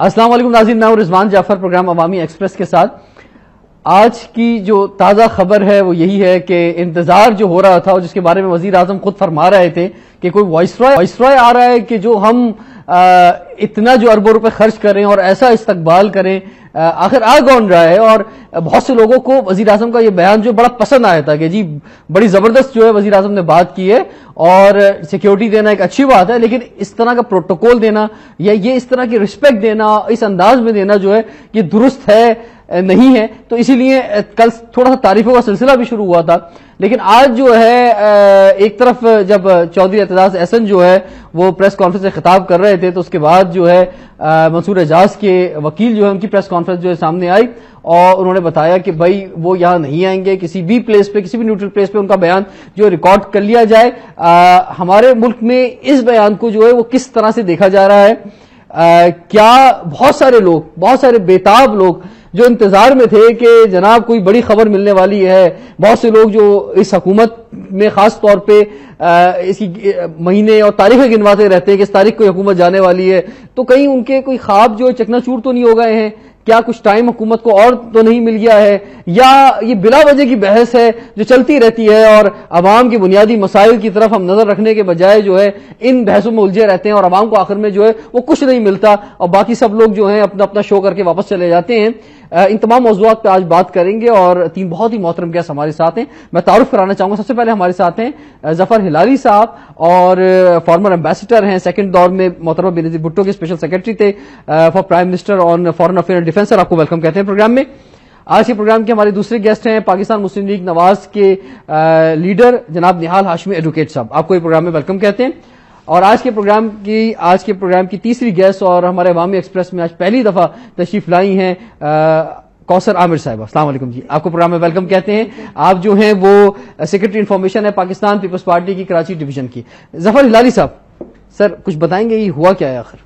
السلام علیکم ناظرین، میں ہوں رضوان جعفر پروگرام عوامی ایکسپریس کے ساتھ. آج کی جو تازہ خبر ہے وہ یہی ہے کہ انتظار جو ہو رہا تھا اور جس کے بارے میں وزیر اعظم خود فرما رہے تھے کہ کوئی وائسرائے آ رہا ہے کہ جو ہم اتنا جو اربوں روپے خرچ کریں اور ایسا استقبال کریں، آخر آ کون رہا ہے. اور بہت سے لوگوں کو وزیر اعظم کا یہ بیان جو بڑا پسند آیا تھا کہ جی بڑی زبردست جو ہے وزیر اعظم نے بات کی ہے اور سیکیورٹی دینا ایک اچھی بات ہے، لیکن اس طرح کا پروٹوکول دینا یا یہ اس طرح کی رسپیکٹ دینا اس انداز میں دینا جو ہے یہ درست ہے نہیں ہے. تو اسی لیے کل تھوڑا سا تعریفوں کا سلسلہ بھی شروع ہوا تھا، لیکن آج جو ہے ایک طرف جب چودھری اعتزاز احسن جو ہے وہ پریس کانفرنس سے خطاب کر رہے تھے تو اس کے بعد جو ہے منصور اعجاز کے وکیل جو ہے ان کی پریس کانفرنس جو ہے سامنے آئی اور انہوں نے بتایا کہ بھائی وہ یہاں نہیں آئیں گے، کسی بھی پلیس پہ، کسی بھی نیوٹرل پلیس پہ ان کا بیان جو ریکارڈ کر لیا جائے. ہمارے ملک میں اس بیان کو جو ہے وہ کس طرح سے دیکھا جا رہا ہے؟ کیا بہت سارے لوگ، بہت سارے بےتاب لوگ جو انتظار میں تھے کہ جناب کوئی بڑی خبر ملنے والی ہے، بہت سے لوگ جو اس حکومت میں خاص طور پہ اس کی مہینے اور تاریخیں گنواتے رہتے ہیں کہ اس تاریخ کو حکومت جانے والی ہے، تو کہیں ان کے کوئی خواب جو چکنا چور تو نہیں ہو گئے ہیں؟ کیا کچھ ٹائم حکومت کو اور تو نہیں مل گیا ہے؟ یا یہ بلا وجہ کی بحث ہے جو چلتی رہتی ہے اور عوام کے بنیادی مسائل کی طرف ہم نظر رکھنے کے بجائے جو ہے ان بحثوں میں الجھے رہتے ہیں اور عوام کو آخر میں جو ہے وہ کچھ نہیں ملتا اور باقی سب لوگ جو ہیں اپنا اپنا شو کر کے واپس چلے جاتے ہیں؟ ان تمام موضوعات پہ آج بات کریں گے اور تین بہت ہی محترم گیسٹ ہمارے ساتھ ہیں. میں تعارف کرانا چاہوں گا. سب سے پہلے ہمارے ساتھ ہیں ظفر ہلالی صاحب اور فارمر ایمبیسڈر ہیں، سیکنڈ دور میں محترمہ بینظیر بھٹو کے اسپیشل سیکرٹری تھے for prime minister on foreign affair and defence. Sir آپ کو ویلکم کہتے ہیں پروگرام میں. آج کے پروگرام کے ہمارے دوسرے گیسٹ ہیں پاکستان مسلم لیگ نواز کے لیڈر جناب نہال ہاشمی ایڈوکیٹ صاحب. آپ کو یہ پروگرام میں ویلکم کہتے ہیں. اور آج کے پروگرام کی تیسری گیسٹ اور ہمارے عوامی ایکسپریس میں آج پہلی دفعہ تشریف لائی ہیں کوثر عامر صاحبہ. السلام علیکم جی، آپ کو پروگرام میں ویلکم کہتے ہیں. آپ جو ہیں وہ سیکرٹری انفارمیشن ہے پاکستان پیپلز پارٹی کی کراچی ڈویژن کی. ظفر ہلالی صاحب، سر کچھ بتائیں گے یہ ہوا کیا ہے آخر؟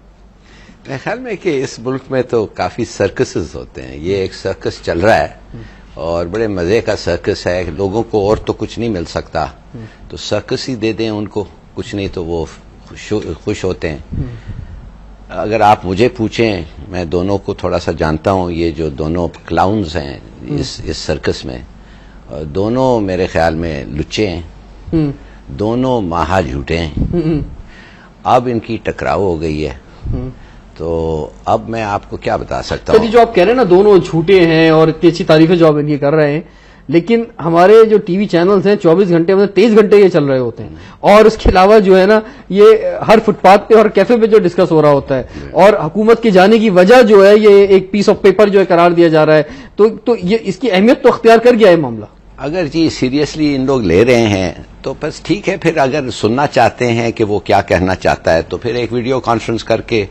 میرے خیال میں کہ اس ملک میں تو کافی سرکسز ہوتے ہیں. یہ ایک سرکس چل رہا ہے اور بڑے مزے کا سرکس ہے. لوگوں کو اور تو کچھ نہیں مل سکتا تو سرکس ہی دے دیں ان کو، کچھ نہیں تو وہ خوش ہوتے ہیں. اگر آپ مجھے پوچھیں، میں دونوں کو تھوڑا سا جانتا ہوں. یہ جو دونوں کلاؤنز ہیں اس سرکس میں، دونوں میرے خیال میں لچے ہیں، دونوں ماہا جھوٹے ہیں. اب ان کی ٹکراؤ ہو گئی ہے تو اب میں آپ کو کیا بتا سکتا ہوں. جو آپ کہہ رہے ہیں نا دونوں جھوٹے ہیں اور اتنی اچھی تعریفیں جو آپ ان کی کر رہے ہیں، لیکن ہمارے جو ٹی وی چینلز ہیں 24 گھنٹے میں 23 گھنٹے یہ چل رہے ہوتے ہیں اور اس کے علاوہ جو ہے نا یہ ہر فٹ پاتھ پہ اور کیفے پہ جو ڈسکس ہو رہا ہوتا ہے اور حکومت کے جانے کی وجہ جو ہے یہ ایک پیس آف پیپر جو ہے قرار دیا جا رہا ہے. تو یہ اس کی اہمیت تو اختیار کر گیا ہے معاملہ. اگر جی سیریسلی ان لوگ لے رہے ہیں تو بس ٹھیک ہے. پھر اگر سننا چاہتے ہیں کہ وہ کیا کہنا چاہتا ہے تو پھر ایک ویڈیو کانفرنس کر کے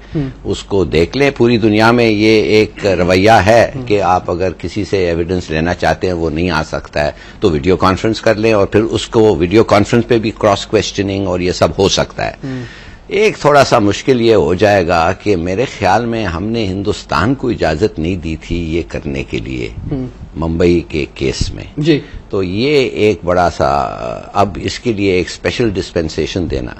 اس کو دیکھ لیں. پوری دنیا میں یہ ایک رویہ ہے کہ آپ اگر کسی سے ایویڈنس لینا چاہتے ہیں وہ نہیں آ سکتا ہے تو ویڈیو کانفرنس کر لیں اور پھر اس کو ویڈیو کانفرنس پہ بھی کراس کویسچننگ اور یہ سب ہو سکتا ہے. ایک تھوڑا سا مشکل یہ ہو جائے گا کہ میرے خیال میں ہم نے ہندوستان کو اجازت نہیں دی تھی یہ کرنے کے لیے ممبئی کے کیس میں جی. تو یہ ایک بڑا سا اب اس کے لیے ایک اسپیشل ڈسپینسیشن دینا.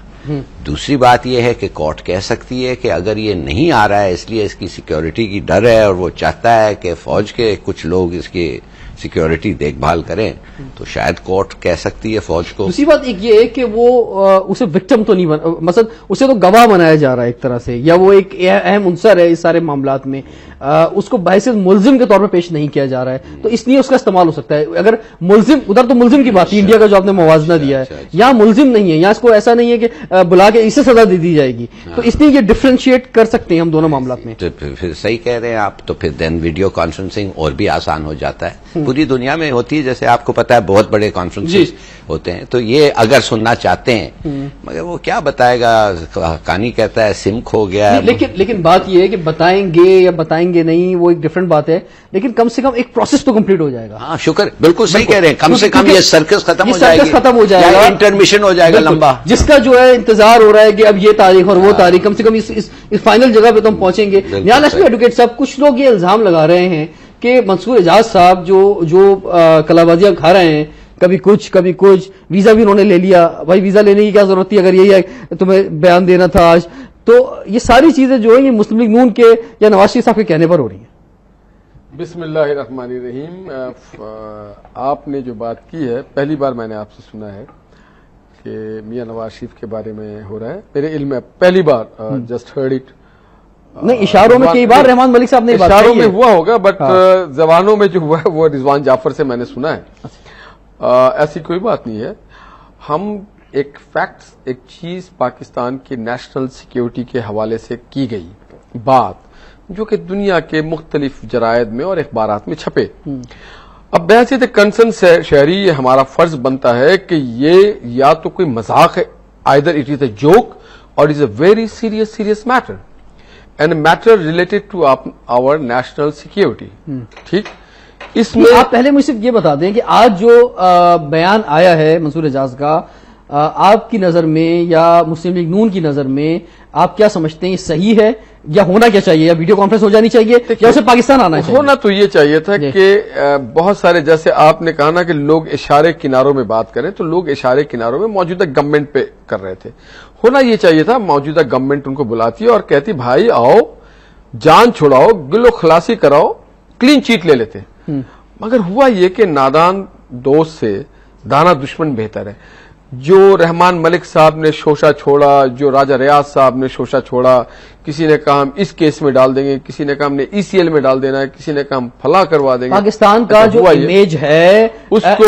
دوسری بات یہ ہے کہ کورٹ کہہ سکتی ہے کہ اگر یہ نہیں آ رہا ہے اس لیے اس کی سیکیورٹی کی ڈر ہے اور وہ چاہتا ہے کہ فوج کے کچھ لوگ اس کی سیکیورٹی دیکھ بھال کریں تو شاید کورٹ کہہ سکتی ہے فوج کو. دوسری بات ایک یہ ہے کہ وہ اسے وکٹم تو نہیں مثلا اسے تو گواہ بنایا جا رہا ہے ایک طرح سے، یا وہ ایک اہم عنصر ہے اس سارے معاملات میں، اس کو بحیثیت ملزم کے طور پر پیش نہیں کیا جا رہا ہے. تو اس لیے اس کا استعمال ہو سکتا ہے. اگر ملزم ادھر تو ملزم کی بات ہے انڈیا کا جو آپ نے موازنہ دیا ہے، یہاں ملزم نہیں ہے، یہاں اس کو ایسا نہیں ہے کہ بلا کے اسے سزا دے دی جائے گی. تو اس لیے یہ ڈفرینشیٹ کر سکتے ہیں ہم دونوں معاملات میں. پھر صحیح کہہ رہے ہیں آپ. تو پھر دین ویڈیو کانفرنسنگ اور بھی آسان ہو جاتا ہے. پوری دنیا میں ہوتی ہے، جیسے آپ کو پتا ہے بہت بڑے کانفرنس ہوتے ہیں. تو یہ اگر سننا چاہتے ہیں مگر وہ کیا بتائے گا. کہانی کہتا ہے سم کھو گیا ہے. لیکن بات یہ ہے کہ بتائیں گے یا بتائیں گے نہیں وہ ایک ڈفرنٹ بات ہے، لیکن کم سے کم ایک پروسیس تو کمپلیٹ ہو جائے گا. ہاں شکر، بالکل صحیح کہہ رہے ہیں. کم سے کم یہ سرکس ختم ہو جائے گا، انٹرمیشن ہو جائے گا لمبا، جس کا جو ہے انتظار ہو رہا ہے کہ اب یہ تاریخ اور وہ تاریخ، کم سے کم اس فائنل جگہ پہ تو ہم پہنچیں گے. نہال ہاشمی ایڈوکیٹ صاحب، کچھ لوگ یہ الزام لگا رہے ہیں کہ منصور اعجاز صاحب جو کلابازیاں کھا رہے ہیں، کبھی کچھ ویزا بھی انہوں نے لے لیا. بھائی ویزا لینے کی کیا ضرورت تھی اگر یہی ہے تمہیں بیان دینا تھا آج. تو یہ ساری چیزیں جو ہیں یہ مسلم لیگ نون کے یا نواز شریف صاحب کے کہنے پر ہو رہی ہیں. بسم اللہ الرحمن الرحیم. آپ نے جو بات کی ہے پہلی بار میں نے آپ سے سنا ہے کہ میاں نواز شریف کے بارے میں ہو رہا ہے. میرے علم میں پہلی بار جسٹ ہرڈ اٹ. نہیں اشاروں میں کئی بار رحمان ملک صاحب نے اشاروں میں ہوا ہوگا بٹ زبانوں میں جو ہوا ہے وہ رضوان جعفر سے میں نے سنا ہے. ایسی کوئی بات نہیں ہے. ہم ایک فیکٹس ایک چیز پاکستان کی نیشنل سیکیورٹی کے حوالے سے کی گئی بات جو کہ دنیا کے مختلف جرائد میں اور اخبارات میں چھپے. اب بحیثیت کنسرن شہری یہ ہمارا فرض بنتا ہے کہ یہ یا تو کوئی مذاق ہے, either it is a joke or it is a very serious matter and matter related to our national security. ٹھیک, اس میں آپ پہلے مجھے صرف یہ بتا دیں کہ آج جو بیان آیا ہے منصور اعجاز کا, آپ کی نظر میں یا مسلم لیگ نون کی نظر میں آپ کیا سمجھتے ہیں, یہ صحیح ہے یا ہونا کیا چاہیے, یا ویڈیو کانفرنس ہو جانی چاہیے یا اسے پاکستان آنا چاہیے؟ ہونا تو یہ چاہیے تھا کہ بہت سارے, جیسے آپ نے کہا نا کہ لوگ اشارے کناروں میں بات کریں, تو لوگ اشارے کناروں میں موجودہ گورنمنٹ پہ کر رہے تھے. ہونا یہ چاہیے تھا موجودہ گورنمنٹ ان کو بلاتی اور کہتی بھائی آؤ جان چھڑاؤ, گلو خلاصی کراؤ, کلین چیٹ لے لیتے. مگر ہوا یہ کہ نادان دوست سے دانا دشمن بہتر ہے. جو رحمان ملک صاحب نے شوشہ چھوڑا, جو راجہ ریاض صاحب نے شوشہ چھوڑا, کسی نے کہا ہم اس کیس میں ڈال دیں گے, کسی نے کہا ہم نے ECL میں ڈال دینا ہے, کسی نے کہا ہم فلاں کروا دیں گے. پاکستان کا جو امیج ہے اس کو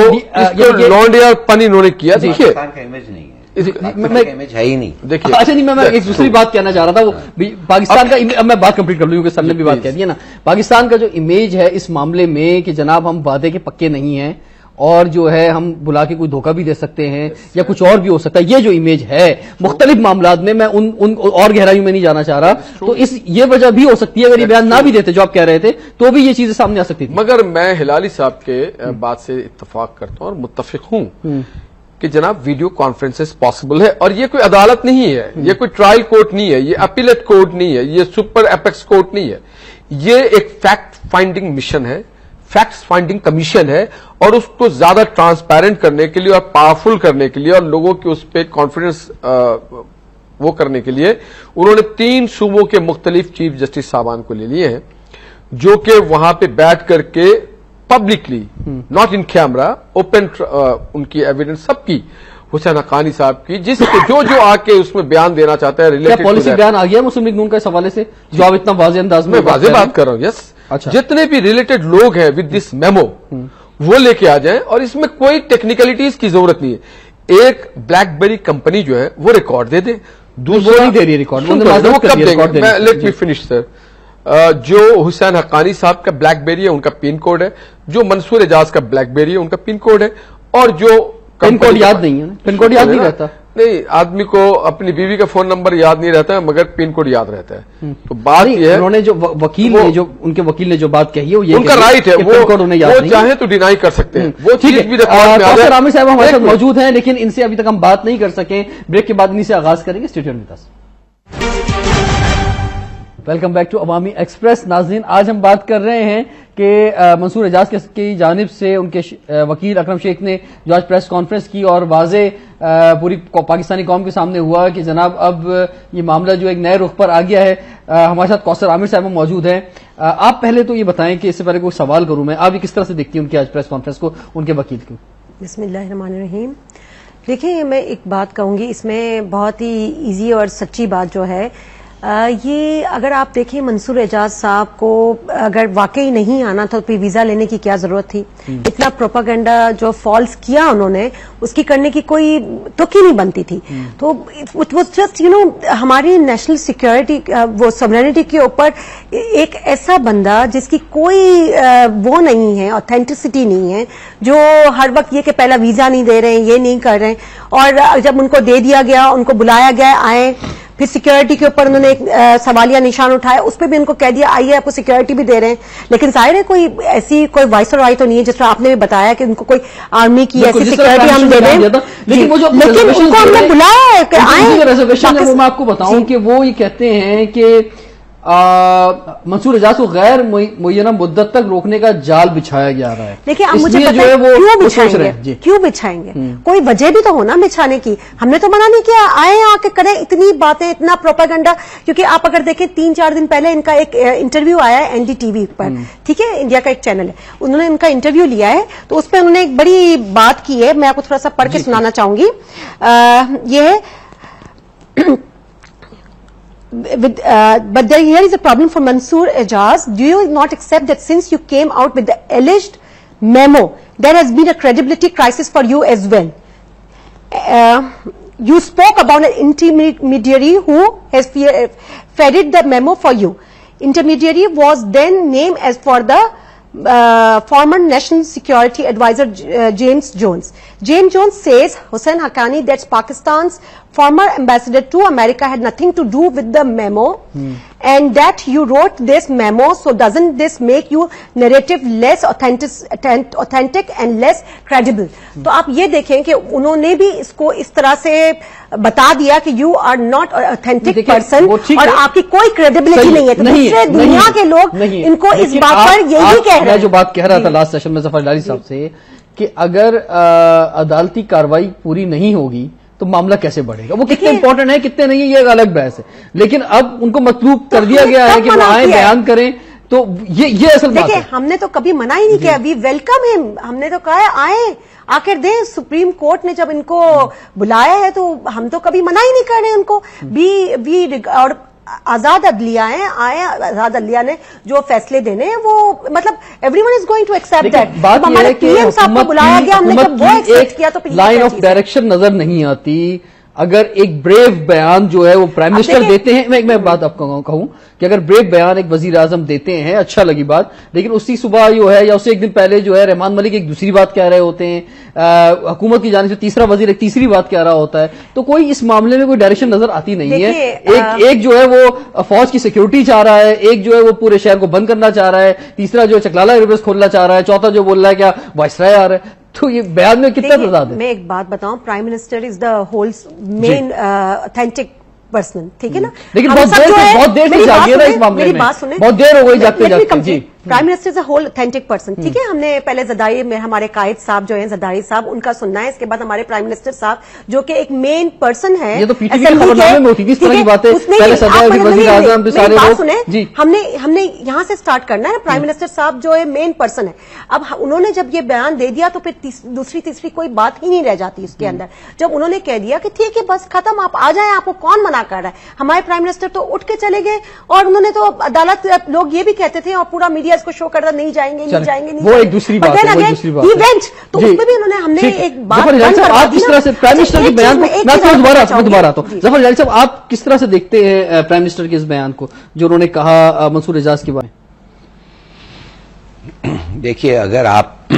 لونڈیا پن انہوں نے کیا. دیکھیے امیج نہیں ہے, امیج ہے ہی نہیں. دیکھیے اچھا نہیں, میں ایک دوسری بات کہنا چاہ رہا تھا, وہ پاکستان کا, میں بات کمپلیٹ کر لوں کیونکہ سر نے بھی بات کہہ دی ہے نا. پاکستان کا جو امیج ہے اس معاملے میں کہ جناب ہم وعدے کے پکے نہیں ہیں اور جو ہے ہم بلا کے کوئی دھوکہ بھی دے سکتے ہیں یا کچھ اور بھی ہو سکتا ہے, یہ جو امیج ہے مختلف معاملات میں, میں ان اور گہرائیوں میں نہیں جانا چاہ رہا, تو یہ وجہ بھی ہو سکتی ہے اگر یہ بیان نہ بھی دیتے جو آپ کہہ رہے تھے تو بھی یہ چیزیں سامنے آ سکتی تھی. مگر میں ہلالی صاحب کے بات سے اتفاق کرتا ہوں اور متفق ہوں کہ جناب ویڈیو کانفرنسز پاسبل ہے, اور یہ کوئی عدالت نہیں ہے, یہ کوئی ٹرائل کورٹ نہیں ہے, یہ اپیلیٹ کورٹ نہیں ہے, یہ سپر ایپیکس کورٹ نہیں ہے, یہ ایک فیکٹ فائنڈنگ مشن ہے, فیکٹس فائنڈنگ کمیشن ہے. اور اس کو زیادہ ٹرانسپیرنٹ کرنے کے لیے اور پاورفل کرنے کے لیے اور لوگوں کے اس پہ کانفیڈنس وہ کرنے کے لیے انہوں نے 3 صوبوں کے مختلف چیف جسٹس صاحبان کو لے لیے ہیں, جو کہ وہاں پہ بیٹھ کر کے publicly not in camera open ان کی ایویڈنس سب کی, حسین حقانی صاحب کی, جس کے جو آ کے اس میں بیان دینا چاہتا ہے ریلیٹڈ پالیسی بیان آ گیا مسلم لیگ نون کا اس حوالے سے جو آپ اتنا واضح انداز میں واضح بات کر رہا ہوں. یس, جتنے بھی ریلیٹڈ لوگ ہیں ود دس میمو وہ لے کے آ جائیں, اور اس میں کوئی ٹیکنیکلٹیز کی ضرورت نہیں ہے. ایک بلیک بیری کمپنی جو ہے وہ ریکارڈ دے دے, دوسرا نہیں دے رہی ریکارڈ. لیٹ می فنش سر. جو حسین حقانی صاحب کا بلیک بیری ہے ان کا پن کوڈ ہے, جو منصور اعجاز کا بلیک بیری ہے ان کا پن کوڈ ہے, اور جو پن کوڈ یاد نہیں ہے, پن کوڈ یاد نہیں رہتا. نہیں, آدمی کو اپنی بیوی کا فون نمبر یاد نہیں رہتا ہے مگر پن کوڈ یاد رہتا ہے. تو بات یہ ہے انہوں نے جو وکیل نے جو ان کے وکیل نے جو بات کہی ہے وہ یہ ان کا رائٹ ہے, وہ چاہیں تو ڈینائی کر سکتے ہیں. وہ چیز بھی عامر صاحب ہمارے ساتھ موجود ہیں لیکن ان سے ابھی تک ہم بات نہیں کر سکے. بریک کے بعد انہیں سے آغاز کریں گے. اسٹیڈیو میں welcome back to Awami Express. ناظرین, آج ہم بات کر رہے ہیں کہ منصور اعجاز کی جانب سے ان کے وکیل اکرم شیخ نے جو آج پریس کانفرنس کی اور واضح پوری پاکستانی قوم کے سامنے ہوا کہ جناب اب یہ معاملہ جو ایک نئے رخ پر آ گیا ہے. ہمارے ساتھ کوثر عامر صاحب موجود ہیں. آپ پہلے تو یہ بتائیں کہ اس سے پہلے کوئی سوال کروں میں, آپ یہ کس طرح سے دیکھتی ہیں ان کی آج پریس کانفرنس کو, ان کے وکیل کو؟ بسم اللہ الرحمن الرحیم. دیکھیں, میں ایک بات کہوں گی, اس میں بہت ہی ایزی اور سچی بات جو ہے یہ, اگر آپ دیکھیں منصور اعجاز صاحب کو اگر واقعی نہیں آنا تھا تو پھر ویزا لینے کی کیا ضرورت تھی؟ اتنا پروپاگنڈا جو فالس کیا انہوں نے, اس کی کرنے کی کوئی تک ہی نہیں بنتی تھی. تو اٹ واز جسٹ ہماری نیشنل سیکورٹی وہ سوورینٹی کے اوپر ایک ایسا بندہ جس کی کوئی وہ نہیں ہے, اوتھینٹسٹی نہیں ہے, جو ہر وقت یہ کہ پہلا ویزا نہیں دے رہے ہیں, یہ نہیں کر رہے ہیں, اور جب ان کو دے دیا گیا, ان کو بلایا گیا, آئے, پھر سیکورٹی کے اوپر انہوں نے ایک سوالیہ نشان اٹھایا, اس پہ بھی ان کو کہہ دیا آئیے آپ کو سیکورٹی بھی دے رہے ہیں. لیکن ظاہر ہے کوئی ایسی کوئی وائس اور تو نہیں ہے, جس طرح آپ نے بھی بتایا کہ ان کو کوئی آرمی کی ایسی سیکورٹی ہم دے دیں, لیکن ان کو ہم نے بلایا ہے کہ آئیں. ریزرویشن ہے وہ میں آپ کو بتاؤں کہ وہ یہ کہتے ہیں کہ منصور اعجاز کو غیر معینہ مدت تک روکنے کا جال بچھایا جا رہا ہے. دیکھیں اب مجھے پتہ ہے کیوں بچھائیں گے, کیوں بچھائیں گے, کوئی وجہ بھی تو ہونا بچھانے کی. ہم نے تو منع نہیں کیا, آئے آ کے کریں اتنی باتیں, اتنا پروپیگنڈا. کیونکہ آپ اگر دیکھیں 3-4 دن پہلے ان کا ایک انٹرویو آیا ہے NDTV پر, ٹھیک ہے, انڈیا کا ایک چینل ہے, انہوں نے ان کا انٹرویو لیا ہے, تو اس پہ انہوں نے ایک بڑی بات کی ہے, میں آپ کو تھوڑا سا پڑھ کے سنانا چاہوں گی. یہ ہے but here is a problem for Mansoor Ejaz. Do you not accept that since you came out with the alleged memo, there has been a credibility crisis for you as well? You spoke about an intermediary who has ferried the memo for you. Intermediary was then named as for the former National Security Advisor James Jones. James Jones says Hussain Haqqani, that's Pakistan's former ambassador to America, had nothing to do with the memo, and that you wrote this memo. So doesn't this make you narrative less authentic and less credible? تو آپ یہ دیکھیں کہ انہوں نے بھی اس کو اس طرح سے بتا دیا کہ you are not authentic person, اور آپ کی کوئی کریڈیبلٹی نہیں ہے. تو دوسرے دنیا کے لوگ ان کو اس بات پر یہی کہہ رہے ہیں. میں جو بات کہہ رہا تھا لاسٹ سیشن میں ظفر جلالی صاحب سے, کہ اگر عدالتی کاروائی پوری نہیں ہوگی تو معاملہ کیسے بڑھے گا. وہ کتنے امپورٹنٹ ہے کتنے نہیں, یہ ایک الگ بحث ہے, لیکن اب ان کو مطلوب کر دیا گیا ہے کہ وہ آئیں بیان کریں. تو یہ اصل بات ہے. ہم نے تو کبھی منع ہی نہیں کیا, وی ویلکم ہم. ہم نے تو کہا ہے آئیں آ کر دیں. سپریم کورٹ نے جب ان کو بلایا ہے تو ہم تو کبھی منع ہی نہیں کر رہے ان کو بھی. اور آزاد عدلیہ ہیں, آئے آزاد عدلیہ نے جو فیصلے دینے ہیں وہ مطلب every one is going to accept that. ہمارے PM صاحب کو بلایا گیا, ہم نے جب وہ ایکسپٹ کیا تو لائن آف ڈائریکشن نظر نہیں آتی. اگر ایک بریو بیان جو ہے وہ پرائم منسٹر دیتے ہیں, میں بات آپ کو کہوں کہ اگر بریو بیان ایک وزیر اعظم دیتے ہیں اچھا لگی بات, لیکن اسی صبح جو ہے یا اسے ایک دن پہلے جو ہے رحمان ملک ایک دوسری بات کہہ رہے ہوتے ہیں, حکومت کی جانب سے تیسرا وزیر ایک تیسری بات کہہ رہا ہوتا ہے, تو کوئی اس معاملے میں کوئی ڈائریکشن نظر آتی نہیں ہے. ایک جو ہے وہ فوج کی سیکورٹی چاہ رہا ہے, ایک جو ہے وہ پورے شہر کو بند کرنا چاہ رہا ہے, تیسرا جو چکلالہ ایئربیس کھولنا چاہ رہا ہے, چوتھا جو بول رہا ہے کیا وائسرائے آ رہا ہے. تو یہ بیان میں کتنا تضاد ہے. میں ایک بات بتاؤں, prime minister is the whole main authentic person, ٹھیک ہے نا, لیکن بہت دیر سے جاگے نا اس معاملے میں, بہت دیر ہو گئی جاگتے جاگتے. جی, prime minister is a whole authentic person, ٹھیک ہے. ہم نے پہلے زرداری میں ہمارے قائد صاحب جو ہیں زرداری صاحب, ان کا سننا ہے. اس کے بعد ہمارے پرائم منسٹر صاحب جو کہ ایک مین پرسن ہے. یہ تو پی ٹی وی کی خبرنامے میں ہوتی تھی اس طرح کی باتیں, پہلے صدر وزیر اعظم سارے لوگ. جی, ہم نے یہاں سے سٹارٹ کرنا ہے. پرائم منسٹر صاحب جو ہے مین پرسن ہے. اب انہوں نے جب یہ بیان دے دیا تو پھر دوسری تیسری کوئی بات ہی نہیں رہ جاتی اس کے اندر. جب انہوں نے کہہ دیا کہ ٹھیک ہے بس ختم, آپ آ جائیں, آپ کو کون منع کر رہا ہے. ہمارے پرائم منسٹر تو اٹھ کے چلے گئے, اور انہوں نے تو عدالت, لوگ یہ بھی کہتے تھے اور پورا میڈیا اس کو شو کرتا نہیں جائیں گے, نہیں جائیں گے, وہ ایک دوسری بات ہے, وہ ایک دوسری بات ہے. تو اس میں بھی انہوں نے ہم نے ایک بات, آپ کس طرح سے پرائم منسٹر کے بیان کو, میں دوبارہ آتا ہوں ظفر جلالی صاحب, آپ کس طرح سے دیکھتے ہیں پرائم منسٹر کے اس بیان کو جو انہوں نے کہا منصور اعجاز کے بارے میں؟ دیکھیے, اگر آپ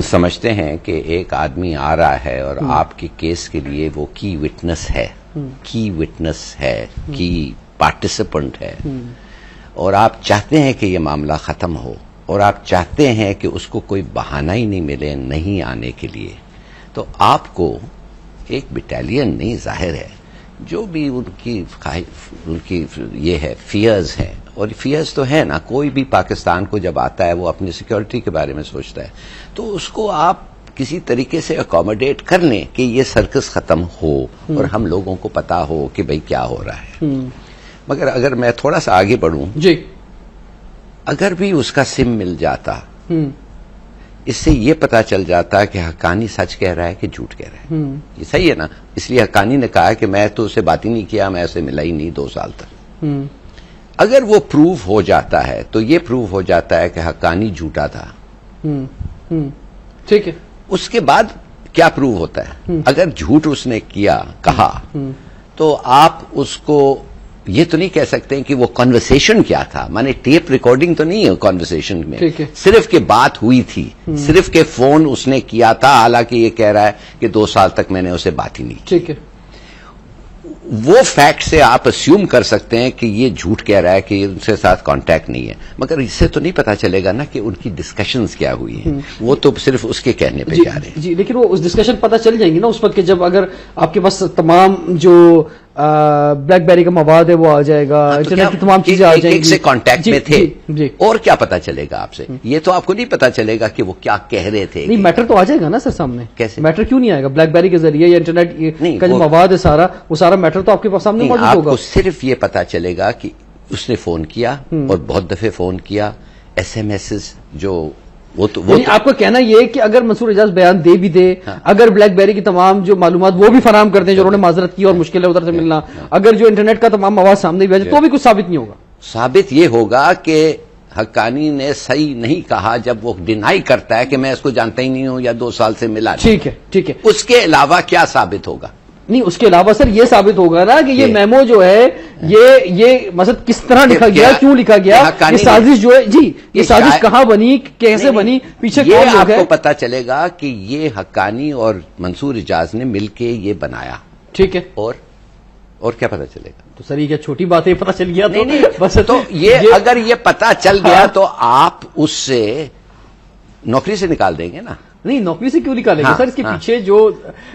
سمجھتے ہیں کہ ایک آدمی آ رہا ہے اور آپ کے کیس کے لیے وہ کی وٹنس ہے, کی پارٹیسپنٹ ہے, اور آپ چاہتے ہیں کہ یہ معاملہ ختم ہو, اور آپ چاہتے ہیں کہ اس کو کوئی بہانہ ہی نہیں ملے نہیں آنے کے لیے, تو آپ کو ایک بٹالین نہیں, ظاہر ہے جو بھی ان کی یہ ہے فیئرز ہیں, اور فیئرز تو ہے نا, کوئی بھی پاکستان کو جب آتا ہے وہ اپنی سیکورٹی کے بارے میں سوچتا ہے, تو اس کو آپ کسی طریقے سے اکوموڈیٹ کر لیں کہ یہ سرکس ختم ہو اور ہم لوگوں کو پتا ہو کہ بھئی کیا ہو رہا ہے. مگر اگر میں تھوڑا سا آگے بڑھوں, جی, اگر بھی اس کا سم مل جاتا, اس سے یہ پتا چل جاتا کہ حقانی سچ کہہ رہا ہے کہ جھوٹ کہہ رہا ہے. یہ صحیح ہے نا, اس لیے حقانی نے کہا کہ میں تو اسے بات ہی نہیں کیا, میں اسے ملا ہی نہیں 2 سال تک. اگر وہ پروف ہو جاتا ہے تو یہ پروف ہو جاتا ہے کہ حقانی جھوٹا تھا. ٹھیک ہے, اس کے بعد کیا پروف ہوتا ہے؟ اگر جھوٹ اس نے کہا تو آپ اس کو یہ تو نہیں کہہ سکتے کہ وہ کنورسیشن کیا تھا, مانے ٹیپ ریکارڈنگ تو نہیں ہے کنورسیشن میں, صرف کہ بات ہوئی تھی, صرف کہ فون اس نے کیا تھا, حالانکہ یہ کہہ رہا ہے کہ 2 سال تک میں نے اسے بات ہی نہیں کی. ٹھیک ہے, وہ فیکٹ سے آپ اسیوم کر سکتے ہیں کہ یہ جھوٹ کہہ رہا ہے کہ ان سے ساتھ کانٹیکٹ نہیں ہے, مگر اس سے تو نہیں پتا چلے گا نا کہ ان کی ڈسکشنز کیا ہوئی ہیں, وہ تو صرف اس کے کہنے پہ جا رہے ہیں. جی, لیکن وہ اس ڈسکشن پتا چل جائیں گی نا اس وقت کہ جب اگر آپ کے پاس تمام جو بلیک بیری کا مواد ہے وہ آ جائے گا, انٹرنیٹ کی تمام چیزیں آ جائیں گی. ایک سے کانٹیکٹ میں تھے اور کیا پتا چلے گا آپ سے؟ یہ تو آپ کو نہیں پتا چلے گا کہ وہ کیا کہہ رہے تھے. نہیں, میٹر تو آ جائے گا نا سر سامنے. کیسے میٹر کیوں نہیں آئے گا؟ بلیک بیری کے ذریعے یا انٹرنیٹ کا جو مواد ہے سارا, وہ سارا میٹر تو آپ کے پاس سامنے موجود ہوگا. آپ کو صرف یہ پتا چلے گا کہ اس نے فون کیا اور بہت دفعے فون کیا, ایس ایم ایس جو وہ آپ کا کہنا یہ کہ اگر منصور اعجاز بیان دے بھی دے, اگر بلیک بیری کی تمام جو معلومات وہ بھی فراہم کرتے ہیں جو انہوں نے معذرت کی اور مشکل ہے ادھر سے ملنا, اگر جو انٹرنیٹ کا تمام مواد سامنے بھی آ جائے تو بھی کچھ ثابت نہیں ہوگا. ثابت یہ ہوگا کہ حقانی نے صحیح نہیں کہا جب وہ ڈینائی کرتا ہے کہ میں اس کو جانتا ہی نہیں ہوں یا 2 سال سے ملا. ٹھیک ہے, ٹھیک ہے. اس کے علاوہ کیا ثابت ہوگا؟ نہیں, اس کے علاوہ سر یہ ثابت ہوگا نا کہ یہ میمو جو ہے یہ مثلا کس طرح لکھا گیا, کیوں لکھا گیا, یہ سازش جو ہے, جی یہ سازش کہاں بنی, کیسے بنی, پیچھے کون لوگ ہیں. آپ کو پتا چلے گا کہ یہ حقانی اور منصور اعجاز نے مل کے یہ بنایا. ٹھیک ہے. اور کیا پتا چلے گا؟ تو سر یہ کیا چھوٹی بات ہے, پتا چل گیا تو بس. تو یہ اگر یہ پتا چل گیا تو آپ اس سے نوکری سے نکال دیں گے نا. نہیں, نوکری سے کیوں نکالیں گے سر؟ اس کے پیچھے جو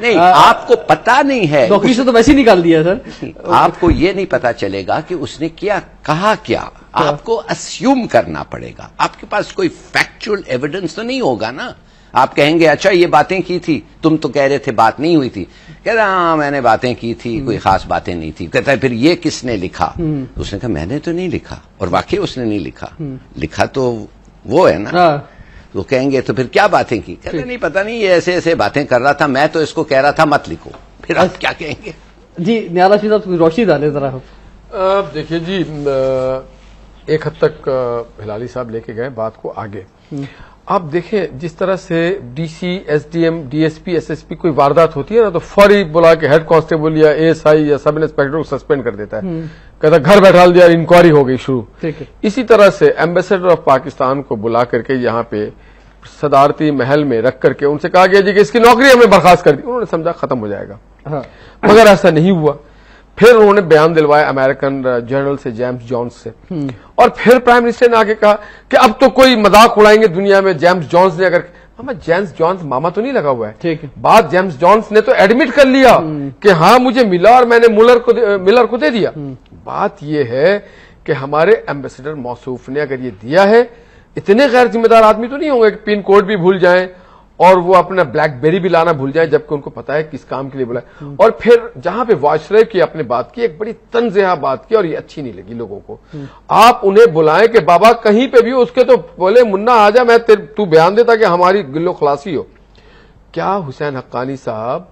نہیں, آپ کو پتا نہیں ہے, نوکری سے تو ویسے ہی نکال دیا سر. آپ کو یہ نہیں پتا چلے گا کہ اس نے کیا کہا کیا, آپ کو اسیوم کرنا پڑے گا. آپ کے پاس کوئی فیکچوئل ایویڈنس تو نہیں ہوگا نا. آپ کہیں گے اچھا یہ باتیں کی تھی, تم تو کہہ رہے تھے بات نہیں ہوئی تھی. کہہ رہا ہاں میں نے باتیں کی تھی, کوئی خاص باتیں نہیں تھی. کہتا ہے پھر یہ کس نے لکھا؟ اس نے کہا میں نے تو نہیں لکھا, اور واقعی اس نے نہیں لکھا. لکھا تو وہ ہے نا. وہ کہیں گے تو پھر کیا باتیں کی؟ کہتے نہیں پتا نہیں, یہ ایسے ایسے باتیں کر رہا تھا, میں تو اس کو کہہ رہا تھا مت لکھو. پھر آپ کیا کہیں گے؟ جی نیالا شاہ صاحب روشنی ڈالے ذرا. دیکھیے جی, ایک حد تک ہلالی صاحب لے کے گئے بات کو آگے. آپ دیکھیں جس طرح سے D C, S D M, D S P, S S P کوئی واردات ہوتی ہے نا تو فوری بلا کے ہیڈ کانسٹیبل یا اے ایس آئی یا سب انسپیکٹر کو سسپینڈ کر دیتا ہے, کہتا گھر بیٹھا دیا, انکوائری ہو گئی شروع. اسی طرح سے ایمبیسڈر آف پاکستان کو بلا کر کے یہاں پہ صدارتی محل میں رکھ کر کے ان سے کہا گیا جی کہ اس کی نوکری ہمیں برخاست کر دی. انہوں نے سمجھا ختم ہو جائے گا, مگر ایسا نہیں ہوا. پھر انہوں نے بیان دلوایا امریکن جنرل سے, جیمز جونز سے, اور پھر پرائم منسٹر نے آگے کہا کہ اب تو کوئی مذاق اڑائیں گے دنیا میں. جیمز جونز نے, اگر جیمز جونز ماما تو نہیں لگا ہوا ہے, بات جیمز جونز نے تو ایڈمٹ کر لیا کہ ہاں مجھے ملا اور میں نے ملر کو دے دیا. بات یہ ہے کہ ہمارے ایمبیسڈر موصوف نے اگر یہ دیا ہے, اتنے غیر ذمہ دار آدمی تو نہیں ہوں گے کہ پن کوڈ بھی بھول جائیں اور وہ اپنا بلیک بیری بھی لانا بھول جائیں, جبکہ ان کو پتا ہے کس کام کے لیے بلائے. اور پھر جہاں پہ وائسرائے کی اپنے بات کی, ایک بڑی طنزیہ بات کی اور یہ اچھی نہیں لگی لوگوں کو. آپ انہیں بلائیں کہ بابا کہیں پہ بھی, اس کے تو بولے منا آ جا, میں تو بیان دیتا کہ ہماری گلو خلاصی ہو. کیا حسین حقانی صاحب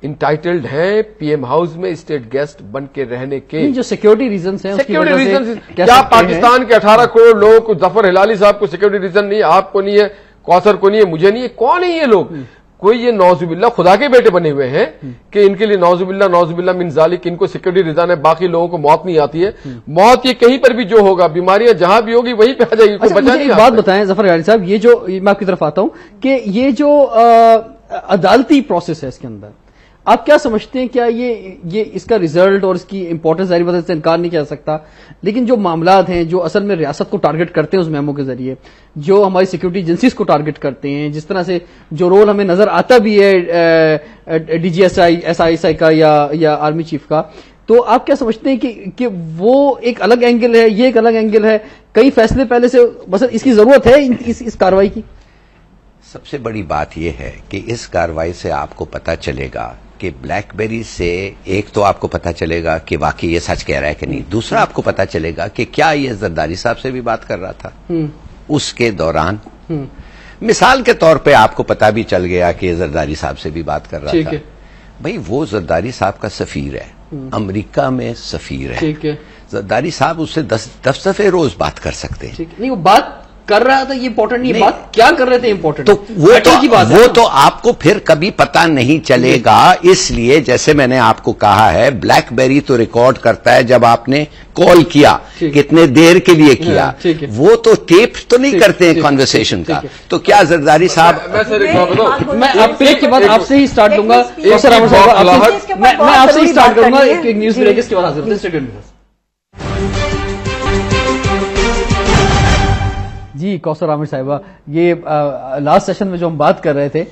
انٹائٹلڈ ہیں پی ایم ہاؤس میں اسٹیٹ گیسٹ بن کے رہنے کے؟ جو سیکیورٹی ریزنز ہیں, سیکیورٹی ریزنز کیا پاکستان کے 18 کروڑ لوگوں کو ظفر ہلالی صاحب کو سیکیورٹی ریزن نہیں, آپ کو نہیں ہے, کوثر کو نہیں ہے, مجھے نہیں ہے, کون ہے یہ لوگ؟ کوئی یہ نعوذ باللہ خدا کے بیٹے بنے ہوئے ہیں کہ ان کے لیے نعوذ باللہ من ذالک ان کو سیکیورٹی ریزن ہے, باقی لوگوں کو موت نہیں آتی ہے. موت یہ کہیں پر بھی جو ہوگا, بیماریاں جہاں بھی ہوگی وہیں پہ آ جائے گی, کوئی بچا نہیں. ایک بات بتائیں ظفر ہلالی صاحب, یہ جو میں آپ کی طرف آتا ہوں کہ یہ جو عدالتی پروسیس ہے اس کے اندر, آپ کیا سمجھتے ہیں, کیا یہ اس کا ریزلٹ اور اس کی امپورٹنس ظاہری بات سے انکار نہیں کیا سکتا, لیکن جو معاملات ہیں جو اصل میں ریاست کو ٹارگٹ کرتے ہیں اس میمو کے ذریعے, جو ہماری سیکیورٹی ایجنسیز کو ٹارگٹ کرتے ہیں, جس طرح سے جو رول ہمیں نظر آتا بھی ہے ڈی جی ایس آئی کا یا آرمی چیف کا, تو آپ کیا سمجھتے ہیں کہ وہ ایک الگ اینگل ہے, یہ ایک الگ اینگل ہے, کئی فیصلے پہلے سے بس اس کی ضرورت ہے اس کاروائی کی؟ سب سے بڑی بات یہ ہے کہ اس کاروائی سے آپ کو پتا چلے گا کہ بلیک بیری سے, ایک تو آپ کو پتا چلے گا کہ واقعی یہ سچ کہہ رہا ہے کہ نہیں, دوسرا آپ کو پتا چلے گا کہ کیا یہ زرداری صاحب سے بھی بات کر رہا تھا اس کے دوران. مثال کے طور پہ آپ کو پتا بھی چل گیا کہ یہ زرداری صاحب سے بھی بات کر رہا تھا. بھائی وہ زرداری صاحب کا سفیر ہے, امریکہ میں سفیر ہے, زرداری صاحب اس سے 10 دفعے روز بات کر سکتے ہیں. نہیں, وہ بات کر رہا تھا, یہ امپورٹنٹ نہیں, بات کیا کر رہے تھے امپورٹنٹ. تو وہ تو آپ کو پھر کبھی پتا نہیں چلے گا. اس لیے جیسے میں نے آپ کو کہا ہے, بلیک بیری تو ریکارڈ کرتا ہے جب آپ نے کال کیا, کتنے دیر کے لیے کیا, وہ تو ٹیپ تو نہیں کرتے ہیں کانورسیشن کا. تو کیا زرداری صاحب, میں کے بعد آپ سے ہی اسٹارٹ دوں گا, میں آپ سے ہی اسٹارٹ کروں گا ایک نیوز بریک, اس کے بعد حاضر. جی کوثر عامر صاحبہ, یہ لاسٹ سیشن میں جو ہم بات کر رہے تھے,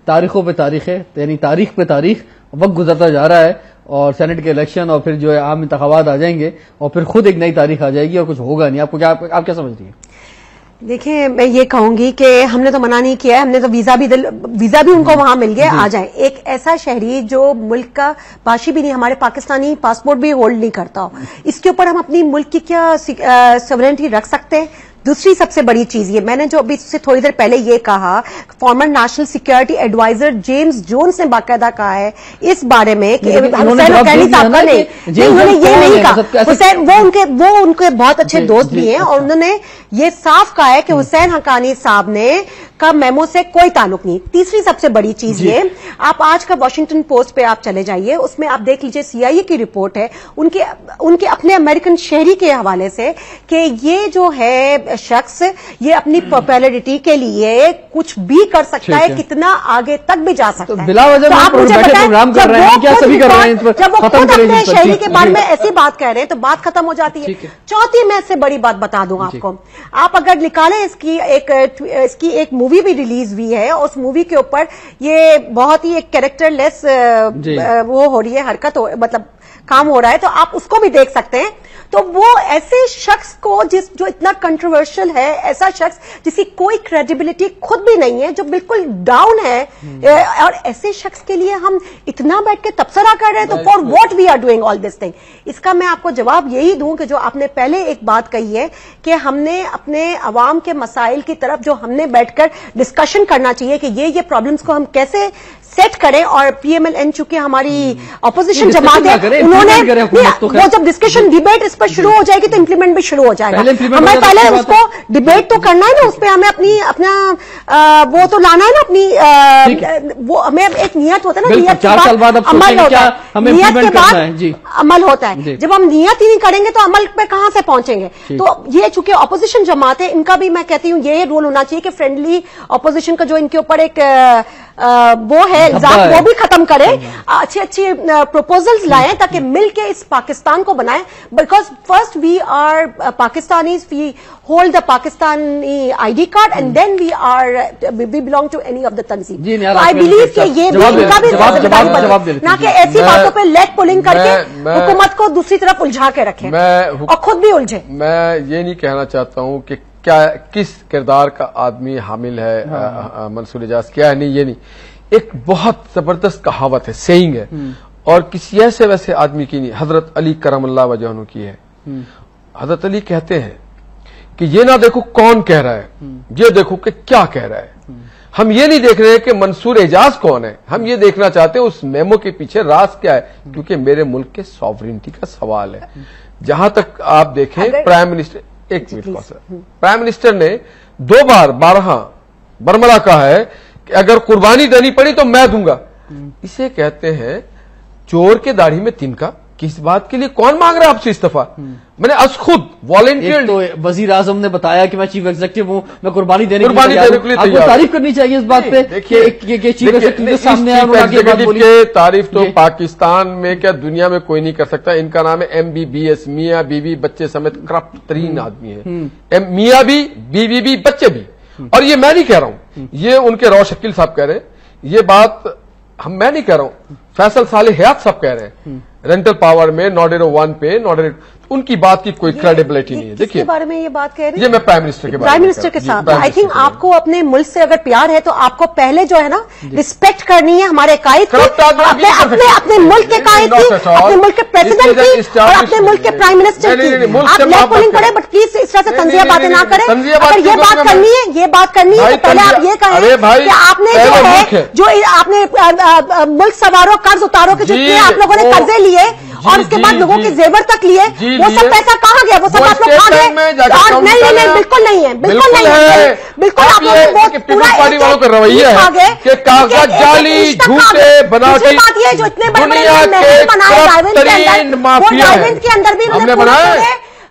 تاریخوں پہ تاریخیں, یعنی تاریخ پہ تاریخ, وقت گزرتا جا رہا ہے اور سینٹ کے الیکشن اور پھر جو ہے عام انتخابات آ جائیں گے اور پھر خود ایک نئی تاریخ آ جائے گی اور کچھ ہوگا نہیں. آپ کیا سمجھ رہی ہیں؟ دیکھیں میں یہ کہوں گی کہ ہم نے تو منع نہیں کیا ہے, ہم نے تو ویزا بھی ان کو وہاں مل گیا, آ جائیں. ایک ایسا شہری جو ملک کا باشی بھی نہیں, ہمارے پاکستانی پاسپورٹ بھی ہولڈ نہیں کرتا ہو, اس کے اوپر ہم اپنی ملک کی کیا سوورنٹی رکھ سکتے ہیں؟ دوسری سب سے بڑی چیز یہ, میں نے جو ابھی سے تھوڑی دیر پہلے یہ کہا, former national security advisor James Jones نے باقاعدہ کہا ہے اس بارے میں کہ حسین حقانی صاحب کا نہیں, انہوں نے یہ نہیں کہا. حسین وہ ان کے بہت اچھے دوست بھی ہیں اور انہوں نے یہ صاف کہا ہے کہ حسین حقانی صاحب نے کا میمو سے کوئی تعلق نہیں. تیسری سب سے بڑی چیز یہ, آپ آج کا واشنگٹن پوسٹ پہ آپ چلے جائیے, اس میں آپ دیکھ لیجئے CIA کی رپورٹ ہے ان کے اپنے امریکن شہری کے حوالے سے کہ یہ جو ہے شخص یہ اپنی پاپولرٹی کے لیے کچھ بھی کر سکتا ہے, کتنا آگے تک بھی جا سکتا ہے. بلا وجہ آپ مجھے پروگرام کر رہے ہیں کیا سبھی کر رہے ہیں, جب وہ خود اپنے شہری کے بارے میں ایسی بات کہہ رہے ہیں تو بات ختم ہو جاتی ہے. چوتھی میں اس سے بڑی بات بتا دوں آپ کو, آپ اگر نکالیں اس کی ایک مووی بھی ریلیز ہوئی ہے, اس مووی کے اوپر یہ بہت ہی ایک کیریکٹر لیس وہ ہو رہی ہے حرکت, مطلب کام ہو رہا ہے, تو آپ اس کو بھی دیکھ سکتے ہیں. تو وہ ایسے شخص کو جو اتنا کنٹروورشل ہے, ایسا شخص جس کی کوئی کریڈیبلٹی خود بھی نہیں ہے, جو بالکل ڈاؤن ہے, اور ایسے شخص کے لیے ہم اتنا بیٹھ کے تبصرہ کر رہے ہیں, تو for what we are doing all this thing. اس کا میں آپ کو جواب یہی دوں کہ جو آپ نے پہلے ایک بات کہی ہے کہ ہم نے اپنے عوام کے مسائل کی طرف جو ہم نے بیٹھ کر ڈسکشن کرنا چاہیے کہ یہ پرابلمز کو ہم کیسے سیٹ کریں, اور PMLN چونکہ ہماری اپوزیشن جماعت ہے, انہوں نے وہ جب ڈسکشن ڈیبیٹ اس پر شروع ہو جائے گی تو امپلیمنٹ بھی شروع ہو جائے گا. ہمیں پہلے اس کو ڈیبیٹ تو کرنا ہے نا, اس پہ ہمیں اپنا وہ تو لانا ہے نا, اپنی وہ ہمیں ایک نیت ہوتا ہے نا, نیت کے بعد عمل ہوتا ہے, نیت کے بعد عمل ہوتا ہے. جب ہم نیت ہی نہیں کریں گے تو عمل پہ کہاں سے پہنچیں گے؟ تو یہ چونکہ اپوزیشن جماعت ہے, ان کا بھی میں کہتی ہوں یہ رول ہونا چاہیے کہ فرینڈلی اپوزیشن کا جو ان کے اوپر ایک وہ ہے الزام, وہ بھی ختم کرے, اچھی پروپوزلز لائیں تاکہ مل کے اس پاکستان کو بنائیں. Because first we are Pakistanis, we hold the Pakistani ID card, and then we belong to any of the تنظیم. آئی بلیو کہ یہ بھی ان کا بھی ذمہ داری نہ کہ ایسی باتوں پہ لیگ پولنگ کر کے حکومت کو دوسری طرف الجھا کے رکھیں اور خود بھی الجھے. میں یہ نہیں کہنا چاہتا ہوں کہ کیا کس کردار کا آدمی حامل ہے منصور اعجاز, کیا ہے نہیں, یہ نہیں. ایک بہت زبردست کہاوت ہے, سیئنگ ہے, اور کسی ایسے ویسے آدمی کی نہیں, حضرت علی کرم اللہ وجہہ کی ہے. حضرت علی کہتے ہیں کہ یہ نہ دیکھو کون کہہ رہا ہے, یہ دیکھو کہ کیا کہہ رہا ہے. ہم یہ نہیں دیکھ رہے کہ منصور اعجاز کون ہے, ہم یہ دیکھنا چاہتے ہیں اس میمو کے پیچھے راز کیا ہے, کیونکہ میرے ملک کے ساورنٹی کا سوال ہے. جہاں تک آپ دیکھیں پرائم منسٹر, ایک منٹ, پرائم منسٹر نے 2 بار 12 برملا کہا ہے کہ اگر قربانی دینی پڑی تو میں دوں گا. اسے کہتے ہیں چور کے داڑھی میں تنکا. کس بات کے لیے کون مانگ رہا ہے آپ سے استعفیٰ؟ میں نے از خود والنٹیئر, تو وزیر اعظم نے بتایا کہ میں چیف ایگزیکٹو ہوں, میں قربانی دینے کے لیے آپ کو تعریف کرنی چاہیے اس بات پہ کہ چیف ایگزیکٹو کے سامنے کی تعریف تو پاکستان میں کیا دنیا میں کوئی نہیں کر سکتا. ان کا نام ہے MBBS, میاں بیوی بچے سمیت کرپٹ ترین آدمی ہے. میاں بھی, بیوی بھی, بچے بھی. اور یہ میں نہیں کہہ رہا ہوں, یہ ان کے رو شکیل صاحب کہہ رہے ہیں, یہ بات میں نہیں کہہ رہا ہوں, فیصل صالح حیات صاحب کہہ رہے ہیں. رینٹل پاور میں ناڈیرو 1 پہ ان کی بات کی کوئی کریڈیبلٹی نہیں ہے. دیکھیے کے بارے میں یہ بات کہہ رہے ہیں, یہ میں پرائم منسٹر کے پرائم منسٹر کے ساتھ. آئی تھنک آپ کو اپنے ملک سے اگر پیار ہے تو آپ کو پہلے جو ہے نا رسپیکٹ کرنی ہے ہمارے قائد کی, اپنے ملک کے قائد کی, اپنے ملک کے پریزیڈنٹ کی, اور اپنے ملک کے پرائم منسٹر کی. آپ لیگ پولنگ کریں, بٹ پلیز اس طرح سے تنزیہ باتیں نہ کریں. اگر یہ بات کرنی ہے تو پہلے آپ یہ کہیں کہ آپ نے جو ہے جو آپ نے ملک سنوارو, قرض اتارو کے جتنے آپ لوگوں نے قرضے لیے اور اس کے بعد لوگوں کے زیور تک لیے, وہ سب پیسہ کہاں گیا؟ وہ سب آپ لوگ کھا گئے. نہیں, بالکل نہیں ہے, بالکل نہیں ہے, بالکل آپ لوگوں کو پورا رویہ ہے کہ کاغذ جعلی جھوٹے بناوٹی بات یہ جو اتنے بڑے محل بنائے ڈائمنڈ کے اندر, وہ ڈائمنڈ کے اندر بھی ہم نے بنائے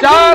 4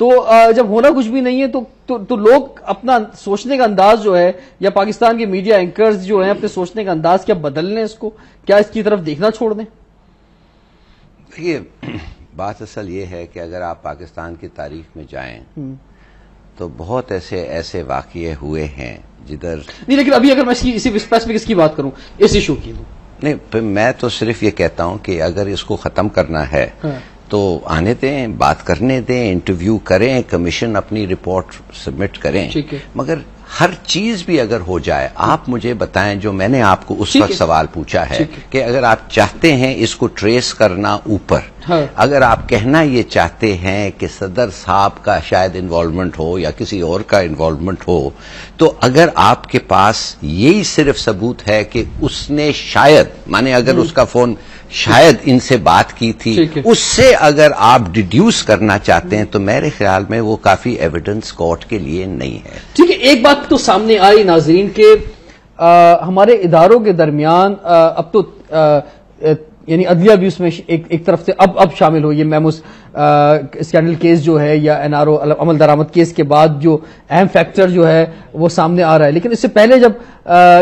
تو جب ہونا کچھ بھی نہیں ہے تو لوگ اپنا سوچنے کا انداز جو ہے یا پاکستان کے میڈیا اینکرز جو ہیں اپنے سوچنے کا انداز کیا بدل لیں اس کو, کیا اس کی طرف دیکھنا چھوڑ دیں؟ دیکھیے بات اصل یہ ہے کہ اگر آپ پاکستان کی تاریخ میں جائیں تو بہت ایسے واقعے ہوئے ہیں جدھر نہیں, لیکن ابھی اگر میں اسی اسپیسیفک اس کی بات کروں اس ایشو کی نہیں, میں تو صرف یہ کہتا ہوں کہ اگر اس کو ختم کرنا ہے تو آنے دیں, بات کرنے دیں, انٹرویو کریں, کمیشن اپنی رپورٹ سبمٹ کریں, مگر ہر چیز بھی اگر ہو جائے آپ مجھے بتائیں, جو میں نے آپ کو اس وقت سوال پوچھا ہے کہ اگر آپ چاہتے ہیں اس کو ٹریس کرنا اوپر, اگر آپ کہنا یہ چاہتے ہیں کہ صدر صاحب کا شاید انوالومنٹ ہو یا کسی اور کا انوالومنٹ ہو, تو اگر آپ کے پاس یہی صرف ثبوت ہے کہ اس نے شاید, مانے اگر اس کا فون شاید ان سے بات کی تھی, اس سے اگر آپ ڈیڈیوس کرنا چاہتے ہیں تو میرے خیال میں وہ کافی ایویڈنس کورٹ کے لیے نہیں ہے. ٹھیک ہے, ایک بات تو سامنے آئی ناظرین کہ ہمارے اداروں کے درمیان اب تو یعنی عدلیہ بھی اس میں ایک طرف سے اب شامل ہو, یہ میموس اسکینڈل کیس جو ہے یا این آر او عمل درآمد کیس کے بعد جو اہم فیکٹر جو ہے وہ سامنے آ رہا ہے, لیکن اس سے پہلے جب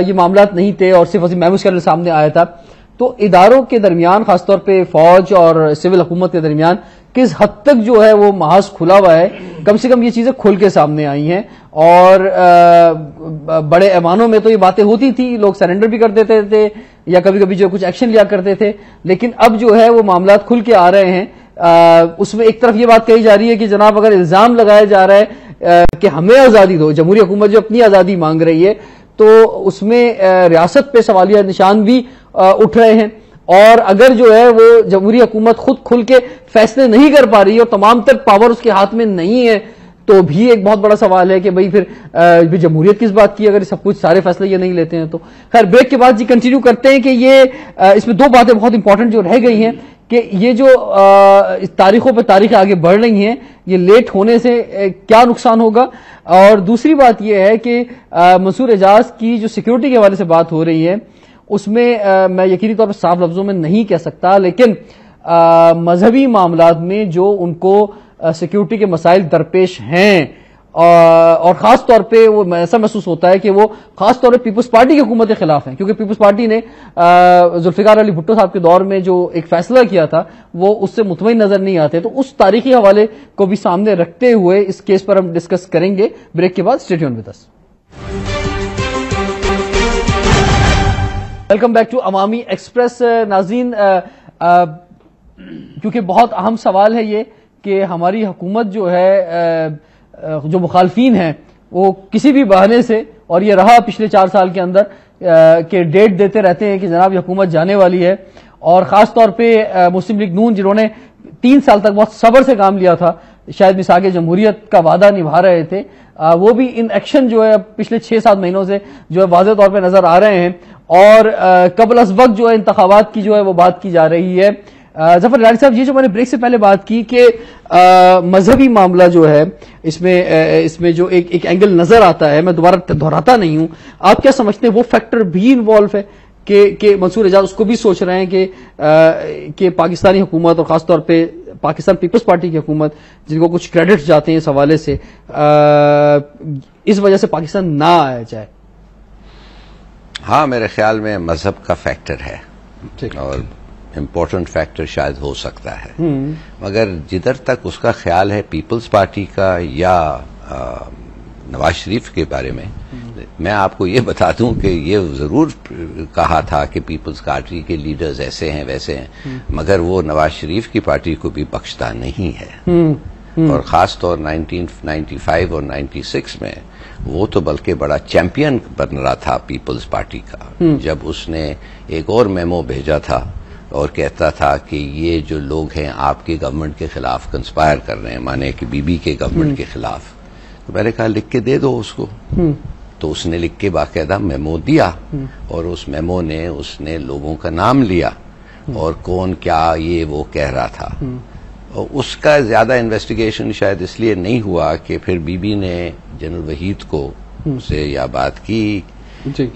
یہ معاملات نہیں تھے اور صرف میموس اسکینڈل سامنے آیا تھا تو اداروں کے درمیان خاص طور پہ فوج اور سول حکومت کے درمیان کس حد تک جو ہے وہ محاذ کھلا ہوا ہے, کم سے کم یہ چیزیں کھل کے سامنے آئی ہیں. اور بڑے ایوانوں میں تو یہ باتیں ہوتی تھی, لوگ سرنڈر بھی کر دیتے تھے یا کبھی کبھی جو کچھ ایکشن لیا کرتے تھے, لیکن اب جو ہے وہ معاملات کھل کے آ رہے ہیں. اس میں ایک طرف یہ بات کہی جا رہی ہے کہ جناب اگر الزام لگایا جا رہا ہے کہ ہمیں آزادی دو, جمہوری حکومت جو اپنی آزادی مانگ رہی ہے, تو اس میں ریاست پہ سوالیہ نشان بھی اٹھ رہے ہیں. اور اگر جو ہے وہ جمہوری حکومت خود کھل کے فیصلے نہیں کر پا رہی ہے اور تمام تر پاور اس کے ہاتھ میں نہیں ہے, تو بھی ایک بہت بڑا سوال ہے کہ بھئی پھر جمہوریت کس بات کی اگر سب کچھ سارے فیصلے یہ نہیں لیتے ہیں. تو خیر بریک کے بعد جی کنٹینیو کرتے ہیں کہ یہ اس میں دو باتیں بہت امپورٹنٹ جو رہ گئی ہیں کہ یہ جو تاریخوں پہ تاریخیں آگے بڑھ رہی ہیں, یہ لیٹ ہونے سے کیا نقصان ہوگا, اور دوسری بات یہ ہے کہ منصور اعجاز کی جو سیکیورٹی کے حوالے سے بات ہو رہی ہے اس میں میں یقینی طور پر صاف لفظوں میں نہیں کہہ سکتا, لیکن مذہبی معاملات میں جو ان کو سیکیورٹی کے مسائل درپیش ہیں اور خاص طور پہ وہ ایسا محسوس ہوتا ہے کہ وہ خاص طور پہ پیپلز پارٹی کی حکومت کے خلاف ہیں, کیونکہ پیپلز پارٹی نے ذوالفقار علی بھٹو صاحب کے دور میں جو ایک فیصلہ کیا تھا وہ اس سے مطمئن نظر نہیں آتے. تو اس تاریخی حوالے کو بھی سامنے رکھتے ہوئے اس کیس پر ہم ڈسکس کریں گے. بریک کے بعد stay tune with us. Welcome back to Awami Express. ناظرین, کیونکہ بہت اہم سوال ہے یہ کہ ہماری حکومت جو ہے, جو مخالفین ہیں وہ کسی بھی بہانے سے, اور یہ رہا پچھلے 4 سال کے اندر کہ ڈیٹ دیتے رہتے ہیں کہ جناب یہ حکومت جانے والی ہے, اور خاص طور پہ مسلم لیگ نون جنہوں نے 3 سال تک بہت صبر سے کام لیا تھا, شاید میثاق جمہوریت کا وعدہ نبھا رہے تھے, وہ بھی ان ایکشن جو ہے پچھلے 6-7 مہینوں سے جو ہے واضح طور پہ نظر آ رہے ہیں. اور قبل از وقت جو ہے انتخابات کی جو ہے وہ بات کی جا رہی ہے. ظفر الہاری صاحب, یہ جو میں نے بریک سے پہلے بات کی کہ مذہبی معاملہ جو ہے اس میں جو ایک اینگل نظر آتا ہے, میں دوبارہ دہراتا نہیں ہوں, آپ کیا سمجھتے ہیں وہ فیکٹر بھی انوالو ہے کہ منصور اعجاز اس کو بھی سوچ رہے ہیں کہ پاکستانی حکومت اور خاص طور پہ پاکستان پیپلز پارٹی کی حکومت جن کو کچھ کریڈٹ جاتے ہیں اس حوالے سے, اس وجہ سے پاکستان نہ آیا جائے؟ ہاں, میرے خیال میں مذہب کا فیکٹر ہے اور امپورٹنٹ فیکٹر شاید ہو سکتا ہے, مگر جدھر تک اس کا خیال ہے پیپلز پارٹی کا یا نواز شریف کے بارے میں آپ کو یہ بتا دوں کہ یہ ضرور کہا تھا کہ پیپلز پارٹی کے لیڈرز ایسے ہیں ویسے ہیں, مگر وہ نواز شریف کی پارٹی کو بھی بخشتا نہیں ہے. اور خاص طور 1995 اور 96 میں وہ تو بلکہ بڑا چیمپئن بن رہا تھا پیپلز پارٹی کا, جب اس نے ایک اور میمو بھیجا تھا اور کہتا تھا کہ یہ جو لوگ ہیں آپ کی گورنمنٹ کے خلاف کنسپائر کر رہے ہیں, مانے کہ بی بی کے گورنمنٹ کے خلاف. تو میں نے کہا لکھ کے دے دو اس کو, تو اس نے لکھ کے باقاعدہ میمو دیا, اور اس میمو نے اس نے لوگوں کا نام لیا اور کون کیا یہ وہ کہہ رہا تھا. اور اس کا زیادہ انویسٹیگیشن شاید اس لیے نہیں ہوا کہ پھر بی بی نے جنرل وحید کو سے یا بات کی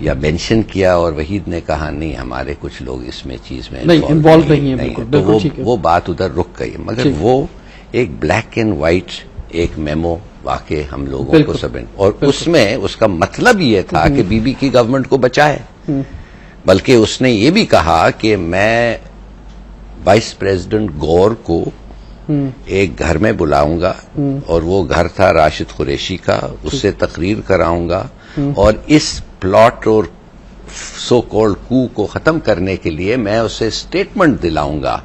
یا مینشن کیا, اور وحید نے کہا نہیں ہمارے کچھ لوگ اس میں چیز میں انوالو نہیں ہیں, تو وہ بات ادھر رک گئی. مگر وہ ایک بلیک اینڈ وائٹ ایک میمو واقع ہم لوگوں کو اور اس میں اس کا مطلب یہ تھا کہ بی بی کی گورنمنٹ کو بچائے، بلکہ اس نے یہ بھی کہا کہ میں وائس پریزیڈنٹ گور کو ایک گھر میں بلاؤں گا، اور وہ گھر تھا راشد قریشی کا، اس سے تقریر کراؤں گا، اور اس پلاٹ اور سو کالڈ کو کو ختم کرنے کے لیے میں اسے اسٹیٹمنٹ دلاؤں گا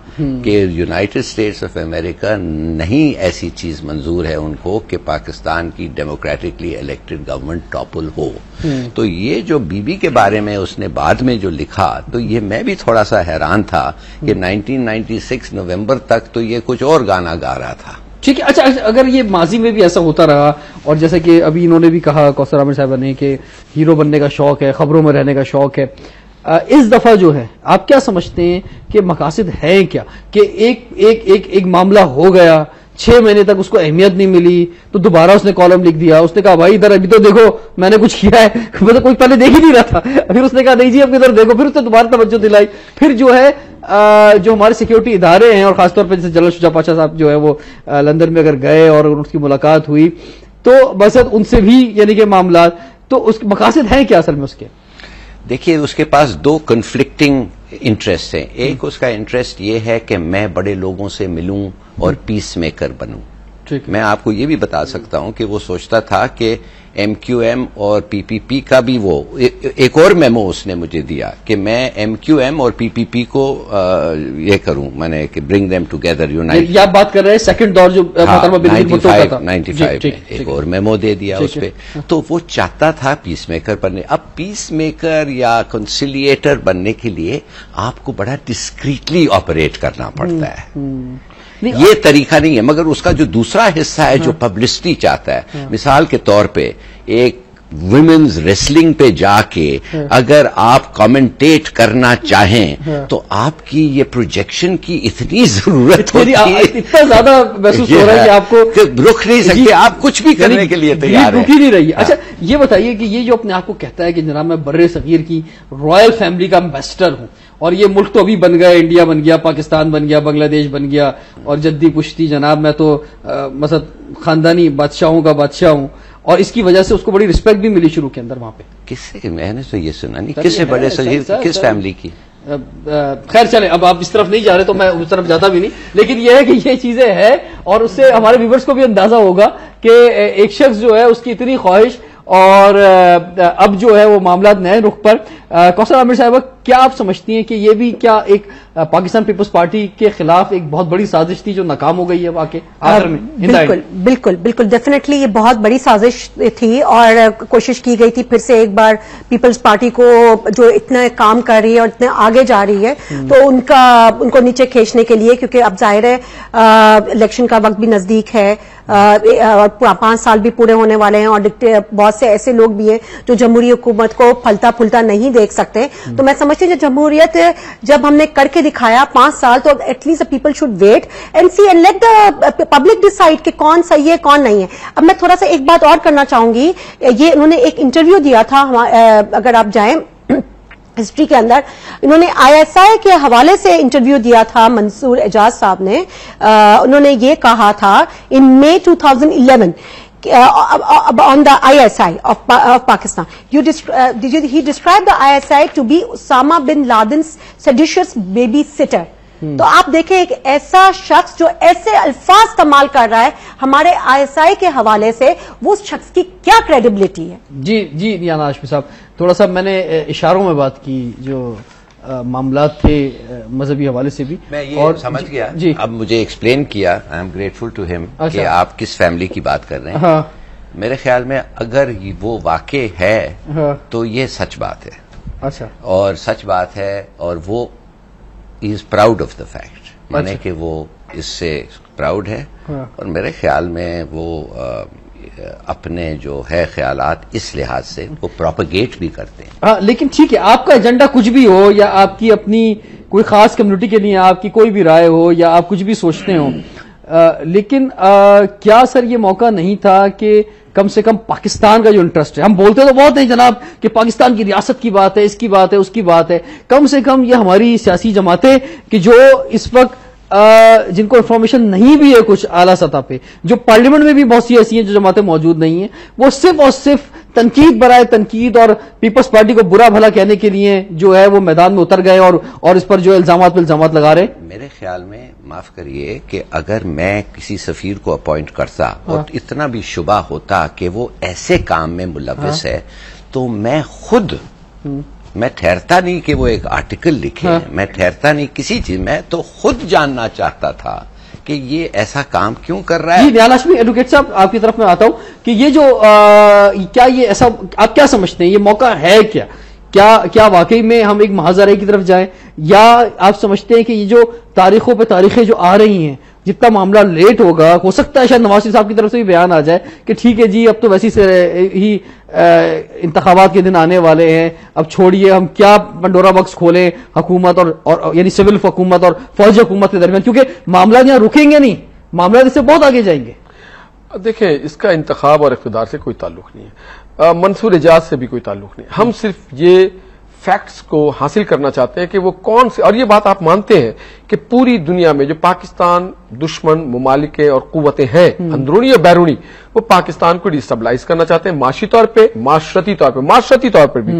کہ یونائٹڈ اسٹیٹس آف امریکہ نہیں ایسی چیز منظور ہے ان کو کہ پاکستان کی ڈیموکریٹکلی الیکٹڈ گورنمنٹ ٹاپل ہو۔ تو یہ جو بی بی کے بارے میں اس نے بعد میں جو لکھا، تو یہ میں بھی تھوڑا سا حیران تھا کہ 1996 نومبر تک تو یہ کچھ اور گانا گا رہا تھا۔ ٹھیک ہے، اچھا اگر یہ ماضی میں بھی ایسا ہوتا رہا، اور جیسا کہ ابھی انہوں نے بھی کہا کوثر عامر صاحبہ نے کہ ہیرو بننے کا شوق ہے، خبروں میں رہنے کا شوق ہے، اس دفعہ جو ہے آپ کیا سمجھتے ہیں کہ مقاصد ہیں کیا؟ کہ ایک معاملہ ہو گیا، 6 مہینے تک اس کو اہمیت نہیں ملی، تو دوبارہ اس نے کالم لکھ دیا، اس نے کہا بھائی ادھر ابھی تو دیکھو میں نے کچھ کیا ہے، میں تو کوئی پہلے دیکھ ہی نہیں رہا تھا، پھر اس نے کہا نہیں جی اب ادھر دیکھو، پھر اس نے دوبارہ توجہ دلائی، پھر جو ہے جو ہمارے سیکیورٹی ادارے ہیں، اور خاص طور پہ جیسے جنرل شجاع پاشا صاحب جو ہے وہ لندن میں اگر گئے اور اس کی ملاقات ہوئی تو بس ان سے بھی یعنی کہ معاملات، تو اس کے مقاصد ہیں کیا اصل میں اس کے؟ دیکھیے اس کے پاس 2 کنفلکٹنگ انٹرسٹ ہیں، ایک اس کا انٹرسٹ یہ ہے کہ میں بڑے لوگوں سے ملوں اور پیس میکر بنوں۔ میں آپ کو یہ بھی بتا سکتا ہوں کہ وہ سوچتا تھا کہ ایم کیو ایم اور پی پی پی کا بھی وہ ایک اور میمو اس نے مجھے دیا کہ میں ایم کیو ایم اور پی پی پی کو یہ کروں، میں نے کہ برنگ دیم ٹوگیدر یونائٹ۔ یہ آپ بات کر رہے ہیں سیکنڈ دور جو 95 میں ایک اور میمو دے دیا اس پہ، تو وہ چاہتا تھا پیس میکر بننے۔ اب پیس میکر یا کنسیلیٹر بننے کے لیے آپ کو بڑا ڈسکریٹلی آپریٹ کرنا پڑتا ہے، یہ طریقہ نہیں ہے۔ مگر اس کا جو دوسرا حصہ ہے جو پبلسٹی چاہتا ہے، مثال کے طور پہ ایک ویمنز ریسلنگ پہ جا کے اگر آپ کامنٹیٹ کرنا چاہیں تو آپ کی یہ پروجیکشن کی اتنی ضرورت ہوتی ہے، اتنا زیادہ محسوس ہو رہا ہے کہ آپ کو رک نہیں سکتے، آپ کچھ بھی کرنے کے لیے تیار ہیں، رک ہی نہیں رہی ہے۔ اچھا یہ بتائیے کہ یہ جو اپنے آپ کو کہتا ہے کہ جناب میں بر صغیر کی رائل فیملی کا ایمبیسڈر ہوں، اور یہ ملک تو ابھی بن گیا، انڈیا بن گیا، پاکستان بن گیا، بنگلہ دیش بن گیا، اور جدی پشتی جناب میں تو مثلا خاندانی بادشاہوں کا بادشاہ ہوں، اور اس کی وجہ سے اس کو بڑی رسپیکٹ بھی ملی شروع کے اندر وہاں پہ۔ کس سے؟ میں نے تو یہ سنا نہیں، کس سے بڑے صغیر، کس فیملی کی؟ خیر چلیں اب آپ اس طرف نہیں جا رہے تو میں اس طرف جاتا بھی نہیں، لیکن یہ ہے کہ یہ چیزیں ہیں، اور اس سے ہمارے ویورز کو بھی اندازہ ہوگا کہ ایک شخص جو ہے اس کی اتنی خواہش، اور اب جو ہے وہ معاملات نئے رخ پر۔ کوثر عامر صاحبہ کیا آپ سمجھتی ہیں کہ یہ بھی کیا ایک پاکستان پیپلز پارٹی کے خلاف ایک بہت بڑی سازش تھی جو ناکام ہو گئی ہے واقعی آخر میں؟ بالکل بالکل بالکل ڈیفینیٹلی یہ بہت بڑی سازش تھی، اور کوشش کی گئی تھی پھر سے ایک بار پیپلز پارٹی کو جو اتنا کام کر رہی ہے اور اتنے آگے جا رہی ہے تو ان کو نیچے کھینچنے کے لیے، کیونکہ اب ظاہر ہے الیکشن کا وقت بھی نزدیک ہے، اور 5 سال بھی پورے ہونے والے ہیں، اور بہت سے ایسے لوگ بھی ہیں جو جمہوری حکومت کو پھلتا پھولتا نہیں دیکھ سکتے۔ تو میں سمجھتی ہوں جمہوریت جب ہم نے کر کے دکھایا 5 سال، تو at least people should wait and see and let the public decide کہ کون صحیح ہے کون نہیں ہے۔ اب میں تھوڑا سا ایک بات اور کرنا چاہوں گی، یہ انہوں نے ایک انٹرویو دیا تھا، اگر آپ جائیں ہسٹری کے اندر، انہوں نے آئی ایس آئی کے حوالے سے انٹرویو دیا تھا منصور اعجاز صاحب نے، انہوں نے یہ کہا تھا ان مئی 2011 on the ISI of Pakistan. He described the ISI to be Osama bin Laden's seditious babysitter. تو آپ دیکھیں ایک ایسا شخص جو ایسے الفاظ استعمال کر رہا ہے ہمارے ISI کے حوالے سے، وہ اس شخص کی کیا کریڈیبلٹی ہے؟ جی نیانا ہاشمی صاحب، تھوڑا سا میں نے اشاروں میں بات کی، جو معاملات تھے مذہبی حوالے سے بھی، میں یہ سمجھ گیا۔ اب مجھے ایکسپلین کیا، آئی ایم گریٹفل ٹو ہم کہ آپ کس فیملی کی بات کر رہے ہیں۔ میرے خیال میں اگر وہ واقع ہے تو یہ سچ بات ہے، اچھا، اور سچ بات ہے، اور وہ از پراؤڈ آف دا فیکٹ، مانے کہ وہ اس سے پراؤڈ ہے، اور میرے خیال میں وہ اپنے جو ہے خیالات اس لحاظ سے وہ پروپیگیٹ بھی کرتے ہیں۔ ہاں لیکن ٹھیک ہے، آپ کا ایجنڈا کچھ بھی ہو، یا آپ کی اپنی کوئی خاص کمیونٹی کے لیے آپ کی کوئی بھی رائے ہو، یا آپ کچھ بھی سوچتے ہوں، لیکن کیا سر یہ موقع نہیں تھا کہ کم سے کم پاکستان کا جو انٹرسٹ ہے، ہم بولتے تو بہت ہیں جناب کہ پاکستان کی ریاست کی بات ہے، اس کی بات ہے، اس کی بات ہے، کم سے کم یہ ہماری سیاسی جماعتیں کہ جو اس وقت جن کو انفارمیشن نہیں بھی ہے کچھ اعلیٰ سطح پہ, جو پارلیمنٹ میں بھی بہت سی ایسی ہیں جو جماعتیں موجود نہیں ہیں, وہ صرف اور صرف تنقید برائے تنقید اور پیپلز پارٹی کو برا بھلا کہنے کے لیے جو ہے وہ میدان میں اتر گئے اور اس پر جو الزامات پہ الزامات لگا رہے. میرے خیال میں معاف کریے کہ اگر میں کسی سفیر کو اپوائنٹ کرتا اور اتنا بھی شبہ ہوتا کہ وہ ایسے کام میں ملوث ہے, تو میں خود میں ٹھہرتا نہیں کہ وہ ایک آرٹیکل لکھے, میں ٹھہرتا نہیں کسی چیز, میں تو خود جاننا چاہتا تھا کہ یہ ایسا کام کیوں کر رہا ہے. جی نیال ہاشمی, ایڈوکیٹ صاحب آپ کی طرف میں آتا ہوں کہ یہ جو کیا یہ ایسا آپ کیا سمجھتے ہیں, یہ موقع ہے کیا واقعی میں ہم ایک محاذرے کی طرف جائیں, یا آپ سمجھتے ہیں کہ یہ جو تاریخوں پہ تاریخیں جو آ رہی ہیں, جتنا معاملہ لیٹ ہوگا, ہو سکتا ہے شاید نواز شریف صاحب کی طرف سے بھی بیان آ جائے کہ ٹھیک ہے جی اب تو ویسی سے ہی انتخابات کے دن آنے والے ہیں, اب چھوڑیے ہم کیا پنڈورا باکس کھولیں حکومت اور یعنی سول حکومت اور فوجی حکومت کے درمیان, کیونکہ معاملات یہاں رکیں گے نہیں, معاملات اس سے بہت آگے جائیں گے. دیکھیں اس کا انتخاب اور اقتدار سے کوئی تعلق نہیں ہے, منصور اعجاز سے بھی کوئی تعلق نہیں. ہم صرف یہ فیکٹس کو حاصل کرنا چاہتے ہیں کہ وہ کون سے, اور یہ بات آپ مانتے ہیں کہ پوری دنیا میں جو پاکستان دشمن ممالک اور قوتیں ہیں اندرونی اور بیرونی, وہ پاکستان کو ڈیسٹیبلائز کرنا چاہتے ہیں معاشی طور پہ, معاشرتی طور پر بھی,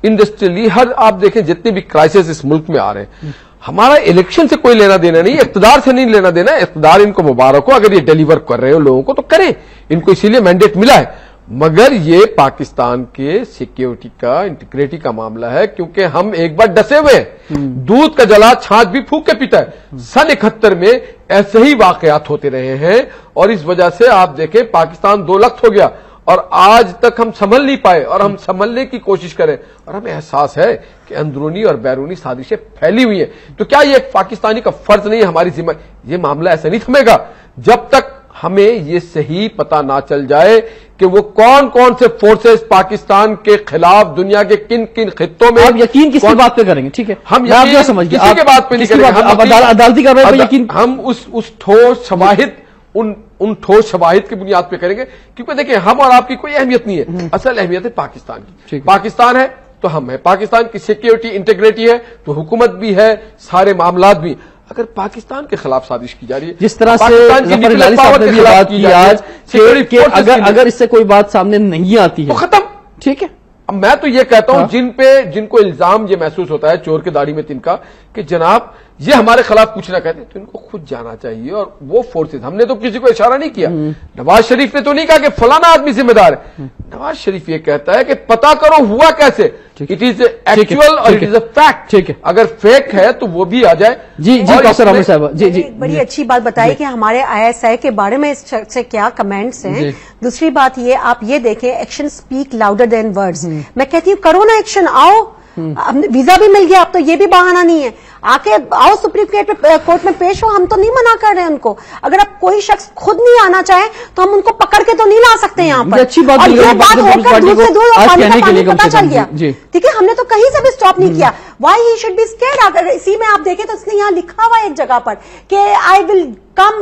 انڈسٹریلی. ہر آپ دیکھیں جتنے بھی کرائسس اس ملک میں آ رہے ہیں, ہمارا الیکشن سے کوئی لینا دینا نہیں, اقتدار سے نہیں لینا دینا. اقتدار ان کو مبارک ہو, اگر یہ ڈیلیور کر رہے ہو لوگوں کو تو کریں, ان کو اسی لیے مینڈیٹ ملا ہے, مگر یہ پاکستان کے سیکیورٹی کا انٹیگریٹی کا معاملہ ہے, کیونکہ ہم ایک بار ڈسے ہوئے ہیں. دودھ کا جلا چھاچھ بھی پھونک کے پیتا ہے. سن 71 میں ایسے ہی واقعات ہوتے رہے ہیں, اور اس وجہ سے آپ دیکھیں پاکستان 2 لخت ہو گیا, اور آج تک ہم سنبھل نہیں پائے, اور ہم سنبھلنے کی کوشش کریں, اور ہمیں احساس ہے کہ اندرونی اور بیرونی سازشیں پھیلی ہوئی ہیں. تو کیا یہ ایک پاکستانی کا فرض نہیں ہے, ہماری ذمہ, یہ معاملہ ایسا نہیں تھمے گا جب تک ہمیں یہ صحیح پتہ نہ چل جائے کہ وہ کون کون سے فورسز پاکستان کے خلاف دنیا کے کن کن خطوں میں. آپ یقین کس کی بات پہ کریں گے, ٹھیک ہے, ہم کسی کے بات پہ نہیں کریں گے, عدالتی کارروائی پہ یقین, ہم اس ٹھوس شواہد ان ٹھوس شواہد کی بنیاد پہ کریں گے, کیونکہ دیکھیں ہم اور آپ کی کوئی اہمیت نہیں ہے, اصل اہمیت ہے پاکستان کی. پاکستان ہے تو ہم ہے, پاکستان کی سیکیورٹی انٹیگریٹی ہے تو حکومت بھی ہے, سارے معاملات بھی. اگر پاکستان کے خلاف سازش کی جا رہی ہے, جس طرح سے ظفر الہلال صاحب نے بھی بات کی آج کہ اگر اس سے کوئی بات سامنے نہیں آتی ہے تو ختم, ٹھیک ہے. اب میں تو یہ کہتا ہوں جن کو الزام یہ محسوس ہوتا ہے چور کے داڑھی میں تنکا کہ جناب یہ ہمارے خلاف کچھ نہ کہتے, تو ان کو خود جانا چاہیے. اور وہ فورسز, ہم نے تو کسی کو اشارہ نہیں کیا, نواز شریف نے تو نہیں کہا کہ فلانا آدمی ذمہ دار ہے. نواز شریف یہ کہتا ہے کہ پتا کرو ہوا کیسے, اٹ از ایکچوئل اور اٹ از اے فیکٹ. ٹھیک ہے, اگر فیک ہے تو وہ بھی آ جائے. جی ڈاکٹر عامر صاحب, جی بڑی اچھی بات بتائی کہ ہمارے ISI کے بارے میں اس سے کیا کمنٹس ہیں. دوسری بات یہ, آپ یہ دیکھیں action speak louder than words. میں کہتی ہوں کرو نا ایکشن, آؤ, ویزا بھی مل گیا, اب تو یہ بھی بہانہ نہیں ہے, آ کے آؤ سپریم کورٹ میں پیش ہو. ہم تو نہیں منع کر رہے ہیں ان کو, اگر اب کوئی شخص خود نہیں آنا چاہے تو ہم ان کو پکڑ کے تو نہیں لا سکتے یہاں پر. اور یہ بات ہو کر دودھ سے دودھ اور پانی کا پانی پتا چل گیا, ٹھیک ہے, ہم نے تو کہیں سے بھی اسٹاپ نہیں کیا. Why he should be scared. اگر اسی میں آپ دیکھیں تو اس نے یہاں لکھا ہوا ہے ایک جگہ پر کہ آئی ول کم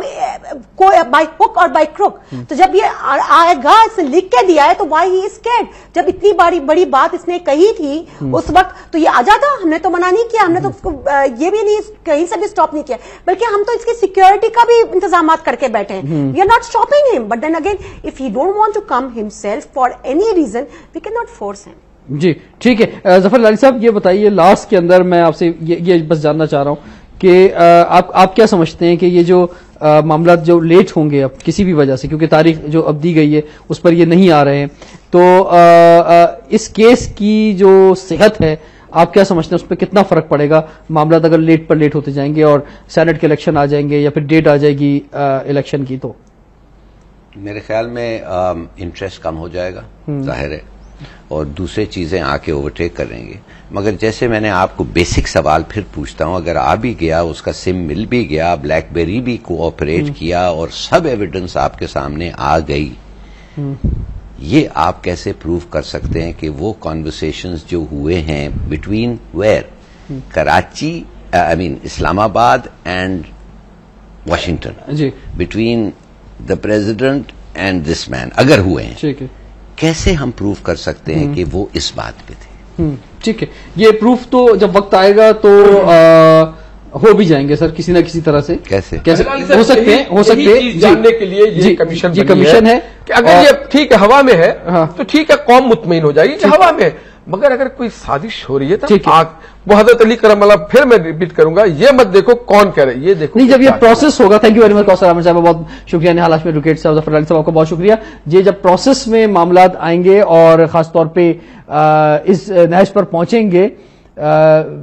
بائی ہک اور بائی کروک. تو جب یہ آئے گا, اس نے لکھ کے دیا ہے, تو وائی ہی از اسکیئرڈ. جب اتنی بڑی بات اس نے کہی تھی اس وقت تو یہ آ جاتا, ہم نے تو منع نہیں کیا, ہم نے تو یہ بھی نہیں کہیں سے بھی اسٹاپ نہیں کیا, بلکہ ہم تو اس کی سیکیورٹی کا بھی انتظامات کر کے بیٹھے ہیں. We are not stopping him, but then again if he don't want to come himself for any reason we can not force him. جی ٹھیک ہے. ظفر الہلال صاحب یہ بتائیے, لاسٹ کے اندر میں آپ سے یہ بس جاننا چاہ رہا ہوں کہ آپ کیا سمجھتے ہیں کہ یہ جو معاملات جو لیٹ ہوں گے اب کسی بھی وجہ سے, کیونکہ تاریخ جو اب دی گئی ہے اس پر یہ نہیں آ رہے ہیں, تو اس کیس کی جو صحت ہے آپ کیا سمجھتے ہیں, اس پہ کتنا فرق پڑے گا معاملات اگر لیٹ پر لیٹ ہوتے جائیں گے اور سینٹ کے الیکشن آ جائیں گے یا پھر ڈیٹ آ جائے گی الیکشن کی؟ تو میرے خیال میں انٹرسٹ کم ہو جائے گا, ظاہر ہے, اور دوسرے چیزیں آ کے اوورٹیک کریں گے. مگر جیسے میں نے آپ کو بیسک سوال پھر پوچھتا ہوں, اگر آ بھی گیا, اس کا سم مل بھی گیا, بلیک بیری بھی کوآپریٹ کیا اور سب ایویڈنس آپ کے سامنے آ گئی, یہ آپ کیسے پروف کر سکتے ہیں کہ وہ کانورسیشنز جو ہوئے ہیں between where Karachi, I mean Islamabad and Washington, جی between the president and this man, اگر ہوئے ہیں, ٹھیک ہے, کیسے ہم پروف کر سکتے ہیں کہ وہ اس بات پہ تھے؟ ٹھیک ہے, یہ پروف تو جب وقت آئے گا تو ہو بھی جائیں گے سر کسی نہ کسی طرح سے. کیسے ہو سکتے ہیں جاننے کے لیے یہ کمیشن ہے کہ اگر یہ ٹھیک ہے ہوا میں ہے تو ٹھیک ہے قوم مطمئن ہو جائے گی کہ ہوا میں، مگر اگر کوئی سازش ہو رہی ہے تو وہ حضرت علی کرم اللہ، پھر میں ریپیٹ کروں گا، یہ مت دیکھو کون کہہ رہے، یہ دیکھو نہیں جب یہ پروسیس ہوگا. تھینک یو ویری مچ کوثر احمد صاحب، بہت شکریہ. نہال ہاشمی ایڈوکیٹ صاحب، ظفر علی صاحب آپ کا بہت شکریہ. یہ جب پروسیس میں معاملات آئیں گے اور خاص طور پہ اس نہج پر پہنچیں گے،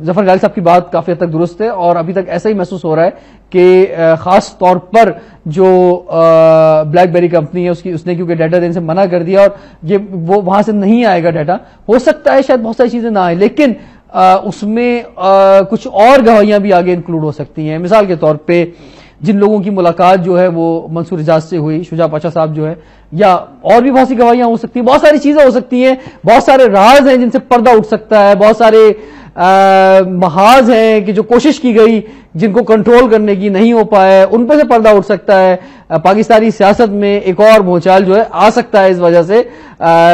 ظفر علی صاحب کی بات کافی حد تک درست ہے اور ابھی تک ایسا ہی محسوس ہو رہا ہے کہ خاص طور پر جو بلیک بیری کمپنی ہے اس نے کیونکہ ڈیٹا دینے سے منع کر دیا اور یہ وہ وہاں سے نہیں آئے گا ڈیٹا. ہو سکتا ہے شاید بہت ساری چیزیں نہ آئیں، لیکن اس میں کچھ اور گواہیاں بھی آگے انکلوڈ ہو سکتی ہیں. مثال کے طور پہ جن لوگوں کی ملاقات جو ہے وہ منصور اعجاز سے ہوئی، شجاع پاشا صاحب جو ہے، یا اور بھی بہت سی گواہیاں ہو سکتی ہیں، بہت ساری چیزیں ہو سکتی ہیں، بہت سارے راز ہیں جن سے پردہ اٹھ سکتا ہے، بہت سارے محاذ ہیں کہ جو کوشش کی گئی جن کو کنٹرول کرنے کی نہیں ہو پائے، ان پہ سے پردہ اٹھ سکتا ہے. پاکستانی سیاست میں ایک اور بھونچال جو ہے آ سکتا ہے اس وجہ سے.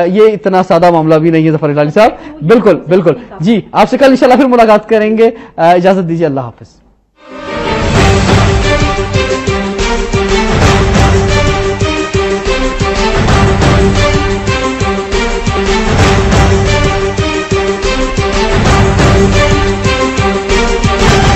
یہ اتنا سادہ معاملہ بھی نہیں ہے ظفر علی صاحب. بالکل بالکل جی، آپ سے کل انشاءاللہ پھر ملاقات کریں گے. اجازت دیجیے، اللہ حافظ.